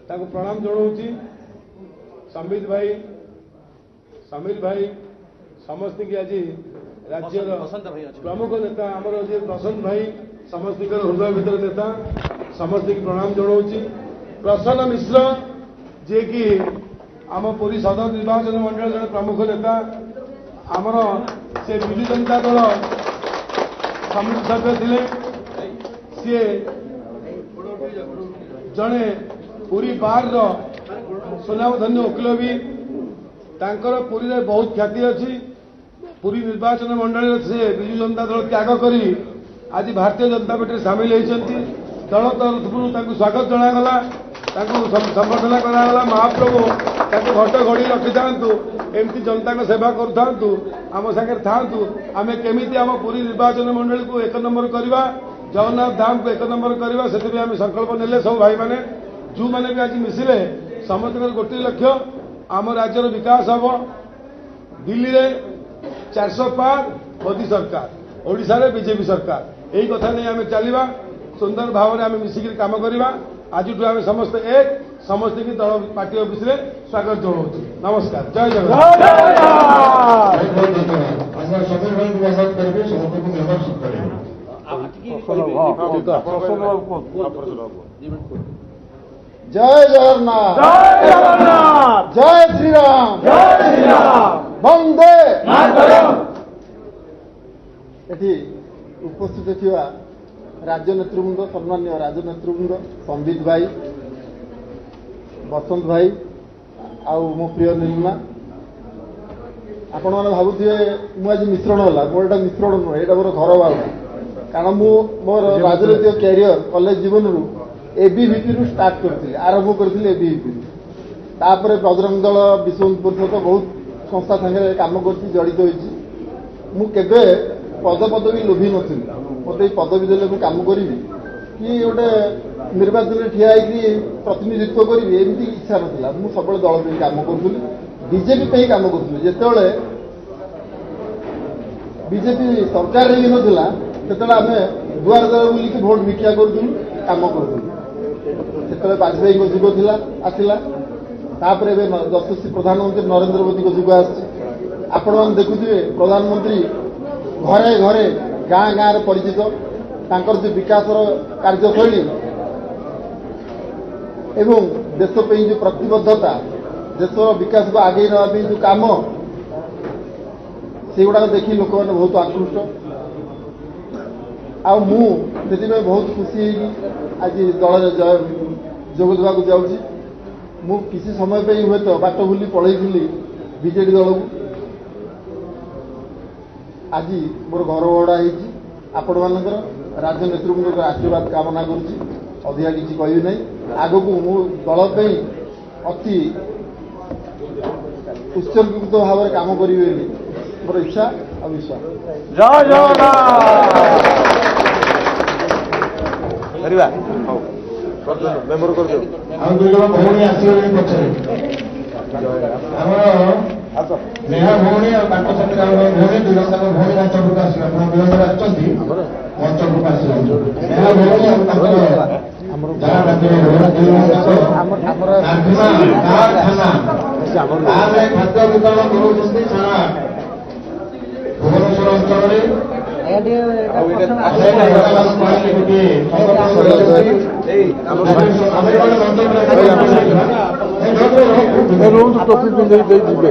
ତାଙ୍କୁ ପ୍ରଣାମ ଜଣାଉଛି ସମ୍ବିତ ଭାଇ ସମୀର ଭାଇ ସମସ୍ତଙ୍କୁ ଆଜି राज्यर प्रमुख नेता आमर जे प्रसन्न भाई समस्त हृदय भितर नेता समस्त प्रणाम जनाऊँगी प्रसन्न मिश्र जे कि आम पुरी सदर निर्वाचन मंडल जड़े प्रमुख नेता आमर से विजु जनता दल समिति सभ्य थे सी जड़े पुरी बार सुनामधन्य वकिल भी तांकर पुरी रे बहुत ख्याति अच्छी पुरी निर्वाचन मंडल से विजु जनता दल त्याग कर आज भारतीय जनता पार्टी सामिल होती दल तरफ स्वागत जनागला संबर्धना करागला महाप्रभु घट घड़ी रखि था एमती जनता सेवा करूँ आम सागर था आम केमी आम पुरी निर्वाचन मंडल को एक नंबर करवा जगन्नाथ धाम को एक नंबर करवा से संकल्प नेले सब भाई मैंने जो मैंने भी आज मिसिले समस्त गोटे लक्ष्य आम राज्यर विकास हम दिल्ली रे 400 पार मोदी सरकार ओडिशा रे बीजेपी सरकार यही कथा नहीं आम चलवा सुंदर भाव में आम मिसिक काम करवा आज आम समस्त एक समस्त की दल पार्टी ऑफिस रे स्वागत जनाऊँ नमस्कार जय जगन्नाथ समीर भाई को करेंगे समस्त को मेंबरशिप करेंगे जय जगन्नाथ जय श्री राम वंदे एटी उपस्थित थिवा राज्य नेतृवृंद सम्मान्य राज्य नेतृवृंद संबित भाई बसंत भाई आउ मो प्रिय निर्मला आपण मैंने भावुए मुझे मिश्रण है मोर एटा मिश्रण नुहे यहाँ मोर घर भावना कारण मोर राजनैतिक कैरियर कॉलेज जीवन रू एबीवीपी रु स्टार्ट करती आरंभ करी एबीवीपी तापर बजरंग दल विश्वपुर सहित बहुत संस्था सागे कम कर जड़ित होती मुझे पद पदवी लोभी नी मत पदवी देने मुझे कम करी कि गोटे निर्वाचन ठिया प्रतिनिधित्व करी एमती इच्छा ना मुझे सब दल पर कम करी बीजेपी कम करी जिते बीजेपी सरकार ही नाला से आम दुआर द्वार बुलिक भोट भिक्षा करूँ कम करूँ से वाजपेयी जुग था आसला तापर यशस्वी प्रधानमंत्री नरेंद्र मोदी जुग आपण मैंने देखुए प्रधानमंत्री घरे घरे गाँ गाँव परिचित तांकर जो विकास कार्यशैली एवं देश जो प्रतिबद्धता ଦେଶର ବିକାଶକୁ ଆଗେଇ ନେବା ପାଇଁ ଯେଉଁ କାମ ସେଗୁଡ଼ାକ ଦେଖି ଲୋକମାନେ ବହୁତ ଆକୃଷ୍ଟ। ଆଉ ମୁଁ ସେଥିପାଇଁ ବହୁତ ଖୁସି ହେଇକି ଆଜି ଦଳରେ ଯୋଗ ଦେବାକୁ ଯାଉଛି। ମୁଁ କିଛି ସମୟ ପାଇଁ ହୁଏତ ବାଟ ଭୁଲି ପଳେଇଥିଲି ବିଜେଡି ଦଳକୁ। ଆଜି ମୋର ଘର ଭଡ଼ା ହେଇଛି। ଆପଣମାନଙ୍କର ରାଜ୍ୟ ନେତୃବୃନ୍ଦଙ୍କର ଆଶୀର୍ବାଦ କାମନା କରୁଛି। ଅଧିକା କିଛି କହିବି ନାହିଁ। ଆଗକୁ ମୁଁ ଦଳ ପାଇଁ ଅତି ଉତ୍ସର୍ଗୀକୃତ ଭାବରେ କାମ କରିବି ବୋଲି ମୋର ଇଚ୍ଛା ଆଉ ବିଶ୍ୱାସ। ଜୟ ଜଗନ୍ନାଥ କରିବା ମେମ୍ବର କରିଦେବ। ଆଉ ଦୁଇ ଜଣ ଭଉଣୀ ଆସିଗଲେଣି ପଛରେ। ଆମର ନେହା ଭଉଣୀ ଆଉ ତାଙ୍କ ସାଥିରେ ଆମର ଭଉଣୀ ଦୁଇ ଜଣ ତାଙ୍କ ଭଉଣୀ ମଞ୍ଚ ଉପରକୁ ଆସିବେ। ଆପଣ ବିଳମ୍ବରେ ଆସିଛନ୍ତି ମଞ୍ଚ ଉପରକୁ ଆସିବେ। ନେହା ଭଉଣୀ ଆଉ ତାଙ୍କର ଯାହା ଖାଦ୍ୟ ବିତରଣ କରୁଛନ୍ତି ସାରା ଭୁବନେଶ୍ୱର ଅଞ୍ଚଳରେ। ଟୋପି ପିନ୍ଧେଇ ଦେଇ ଯିବେ।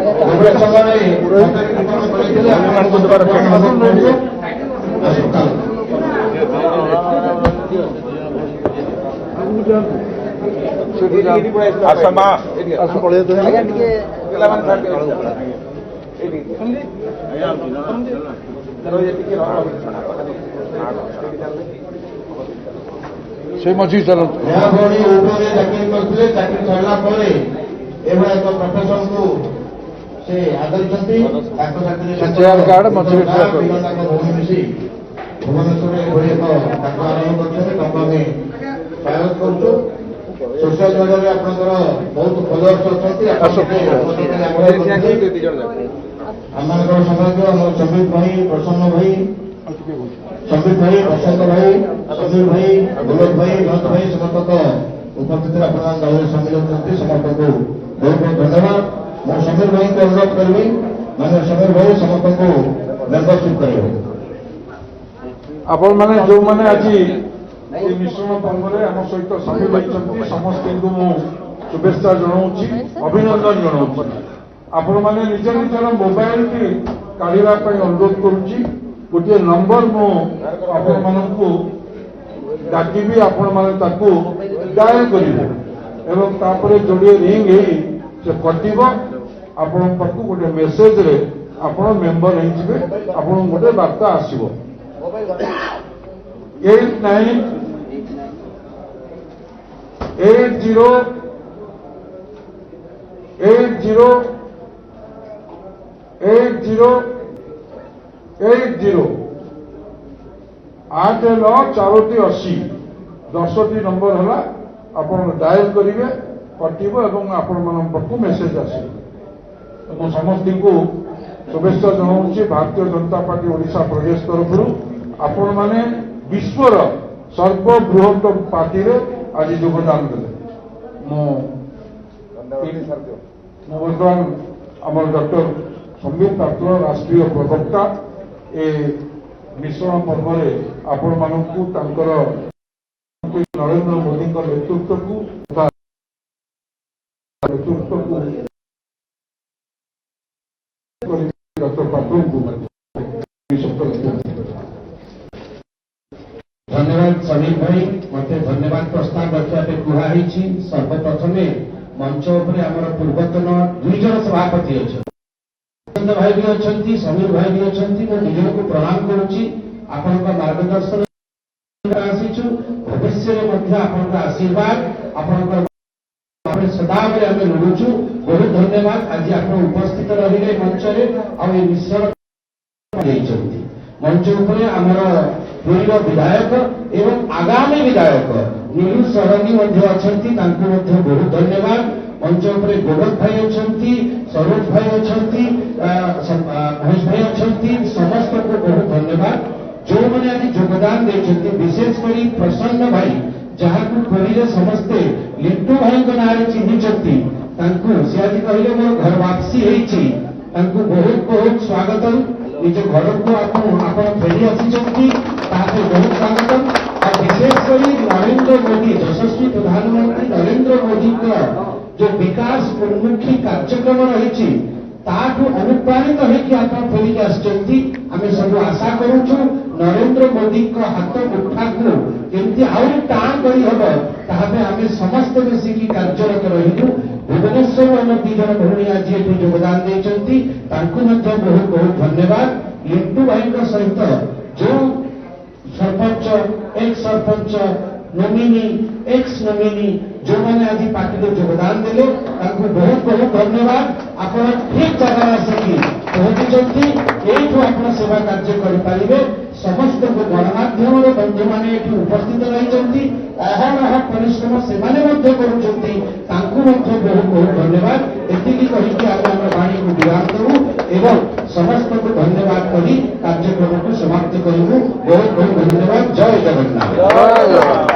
ସେ ମଝି ଚାଲନ୍ତୁ। ଏହା ଭଉଣୀ ୟୁପିରେ ଚାକିରି କରିଥିଲେ। ଚାକିରି ସରିଲା ପରେ ଏଭଳିଆ ଏକ ପ୍ରଫେସନକୁ ସେ ଆଦରିଛନ୍ତି। ତାଙ୍କ ସାଥିରେ କାର୍ଡ ମଝିରେ ଠିଆ କର। ତାଙ୍କ ଭଉଣୀ ମିଶି ଭୁବନେଶ୍ୱରରେ ଏଭଳି ଏକ ତାଙ୍କ ଆରମ୍ଭ କରିଛନ୍ତି। ତାଙ୍କୁ ଆମେ ସ୍ୱାଗତ କରୁଛୁ। ସୋସିଆଲ ମିଡ଼ିଆରେ ଆପଣଙ୍କର ବହୁତ ଫଲୋଅର୍ସ ଅଛନ୍ତି। ଆମମାନଙ୍କର ସମାଜ ଆମର ସମ୍ବିତ ଭାଇ, ପ୍ରସନ୍ନ ଭାଇ, ସମ୍ବିତ ଭାଇ, ବସନ୍ତ ଭାଇ, ସମୀର ଭାଇ, ଗୋଲକ ଭାଇ, ବିନୋଦ ଭାଇ ସମସ୍ତଙ୍କ ଉପସ୍ଥିତିରେ ଆପଣଙ୍କ ଦଳରେ ସାମିଲ ଅଛନ୍ତି। ସମସ୍ତଙ୍କୁ ବହୁତ ବହୁତ ଧନ୍ୟବାଦ। ମୁଁ ସମୀର ଭାଇଙ୍କୁ ଅନୁରୋଧ କରିବି ମାନେ ସମୀର ଭାଇ ସମସ୍ତଙ୍କୁ ମେମ୍ବରସିପ୍ କରିବେ। ଆପଣମାନେ ଯେଉଁମାନେ ଆଜି এই ମିଶ୍ରଣ ପର୍ବରେ ଆମ ସହିତ ସାମିଲ ହୋଇଛନ୍ତି ସମସ୍ତଙ୍କୁ ମୁଁ ଶୁଭେଚ୍ଛା ଜଣାଉଛି, ଅଭିନନ୍ଦନ ଜଣାଉଛି। ଆପଣମାନେ ନିଜ ନିଜର ମୋବାଇଲଟି କାଢ଼ିବା ପାଇଁ ଅନୁରୋଧ କରୁଛି। ଗୋଟିଏ ନମ୍ବର ମୁଁ ଆପଣମାନଙ୍କୁ ଡାକିବି, ଆପଣମାନେ ତାକୁ ଡାଏଲ କରିବେ ଏବଂ ତାପରେ ଯୋଡ଼ିଏ ରିଙ୍ଗ ହେଇ ସେ କଟିବ। ଆପଣଙ୍କ ପାଖକୁ ଗୋଟେ ମେସେଜରେ ଆପଣ ମେମ୍ବର ହେଇଯିବେ। ଆପଣଙ୍କୁ ଗୋଟେ ବାର୍ତ୍ତା ଆସିବ। 898080 10ଟି ନମ୍ବର ହେଲା। ଆପଣ ଡାଏଲ କରିବେ, କଟିବ ଏବଂ ଆପଣମାନଙ୍କ ପାଖକୁ ମେସେଜ ଆସିବ। ମୁଁ ସମସ୍ତଙ୍କୁ शुभेच्छा जनाऊँगी भारतीय जनता पार्टी ओडिशा प्रदेश तरफ आपने विश्वर सर्वबृहत पार्टी रे आज योगदान देते बर्तमान आम डॉक्टर संबित पात्र राष्ट्रीय प्रवक्ता ए मिश्रण पर्व आपण मानू नरेंद्र मोदी नेतृत्व को डॉक्टर पात्र को धन्यवाद समीर भाई मत धन्यवाद प्रस्ताव रखा कहुई सर्वप्रथम मंच उपर आम पूर्वतन दुईज सभापति अच्छा भाई भी अच्छा समीर भाई भी अच्छा निज को प्रणाम करुच्ची आपण मार्गदर्शन आसीचु भविष्य में आशीर्वाद आपण सदाबले आम लुचु बहुत धन्यवाद आज आप उपस्थित रही मंच मिश्रण मंच उपर आमर पूर्व विधायक एवं आगामी विधायक नीलू सरंगी अच्छा बहुत धन्यवाद मंच उपर गोलक भाई अच्छा सरोज भाई अच्छा महेश भाई अच्छा समस्त को बहुत धन्यवाद जो मैंने आज योगदान देते विशेषकर प्रसन्न भाई जहाँ पुरी समस्ते लिट्टू भाई ना चिन्हिंट सी आज कहले मोर घर वापसी होती बहुत बहुत स्वागत निज घर को आप फेरी आसी बहुत स्वागत और विशेषकर नरेंद्र मोदी यशस्वी प्रधानमंत्री नरेंद्र मोदी जो विकास उन्मुखी कार्यक्रम रही ताठू अनुप्राणित होकर आप फेरिक आसुच्च आम सब आशा करुचु नरेंद्र मोदी हाथ मुठा को केमती आहरी टाण करहब तापे आम समस्त मिसिकी कार्यरत रही भुवनेश्वर आम दी जन भौणी आज ये योगदान देती बहुत बहुत धन्यवाद। लिंटू भाई सहित जो sarpanch x sarpanch nominee x nominee जो मैंने आज पार्टी में योगदान देले बहुत बहुत धन्यवाद। आप ठीक जगह आसिकी पहुंची आप सेवा कार्य करें समस्त गणमाध्यम बंधु मैंने उपस्थित रही अहरह परिश्रम से बहुत बहुत धन्यवाद। एति कहीकि आम वाणी को विराम करूँ एवं समस्त को धन्यवाद करी कार्यक्रम को समाप्त करूँ। बहुत बहुत धन्यवाद। जय जगन्नाथ।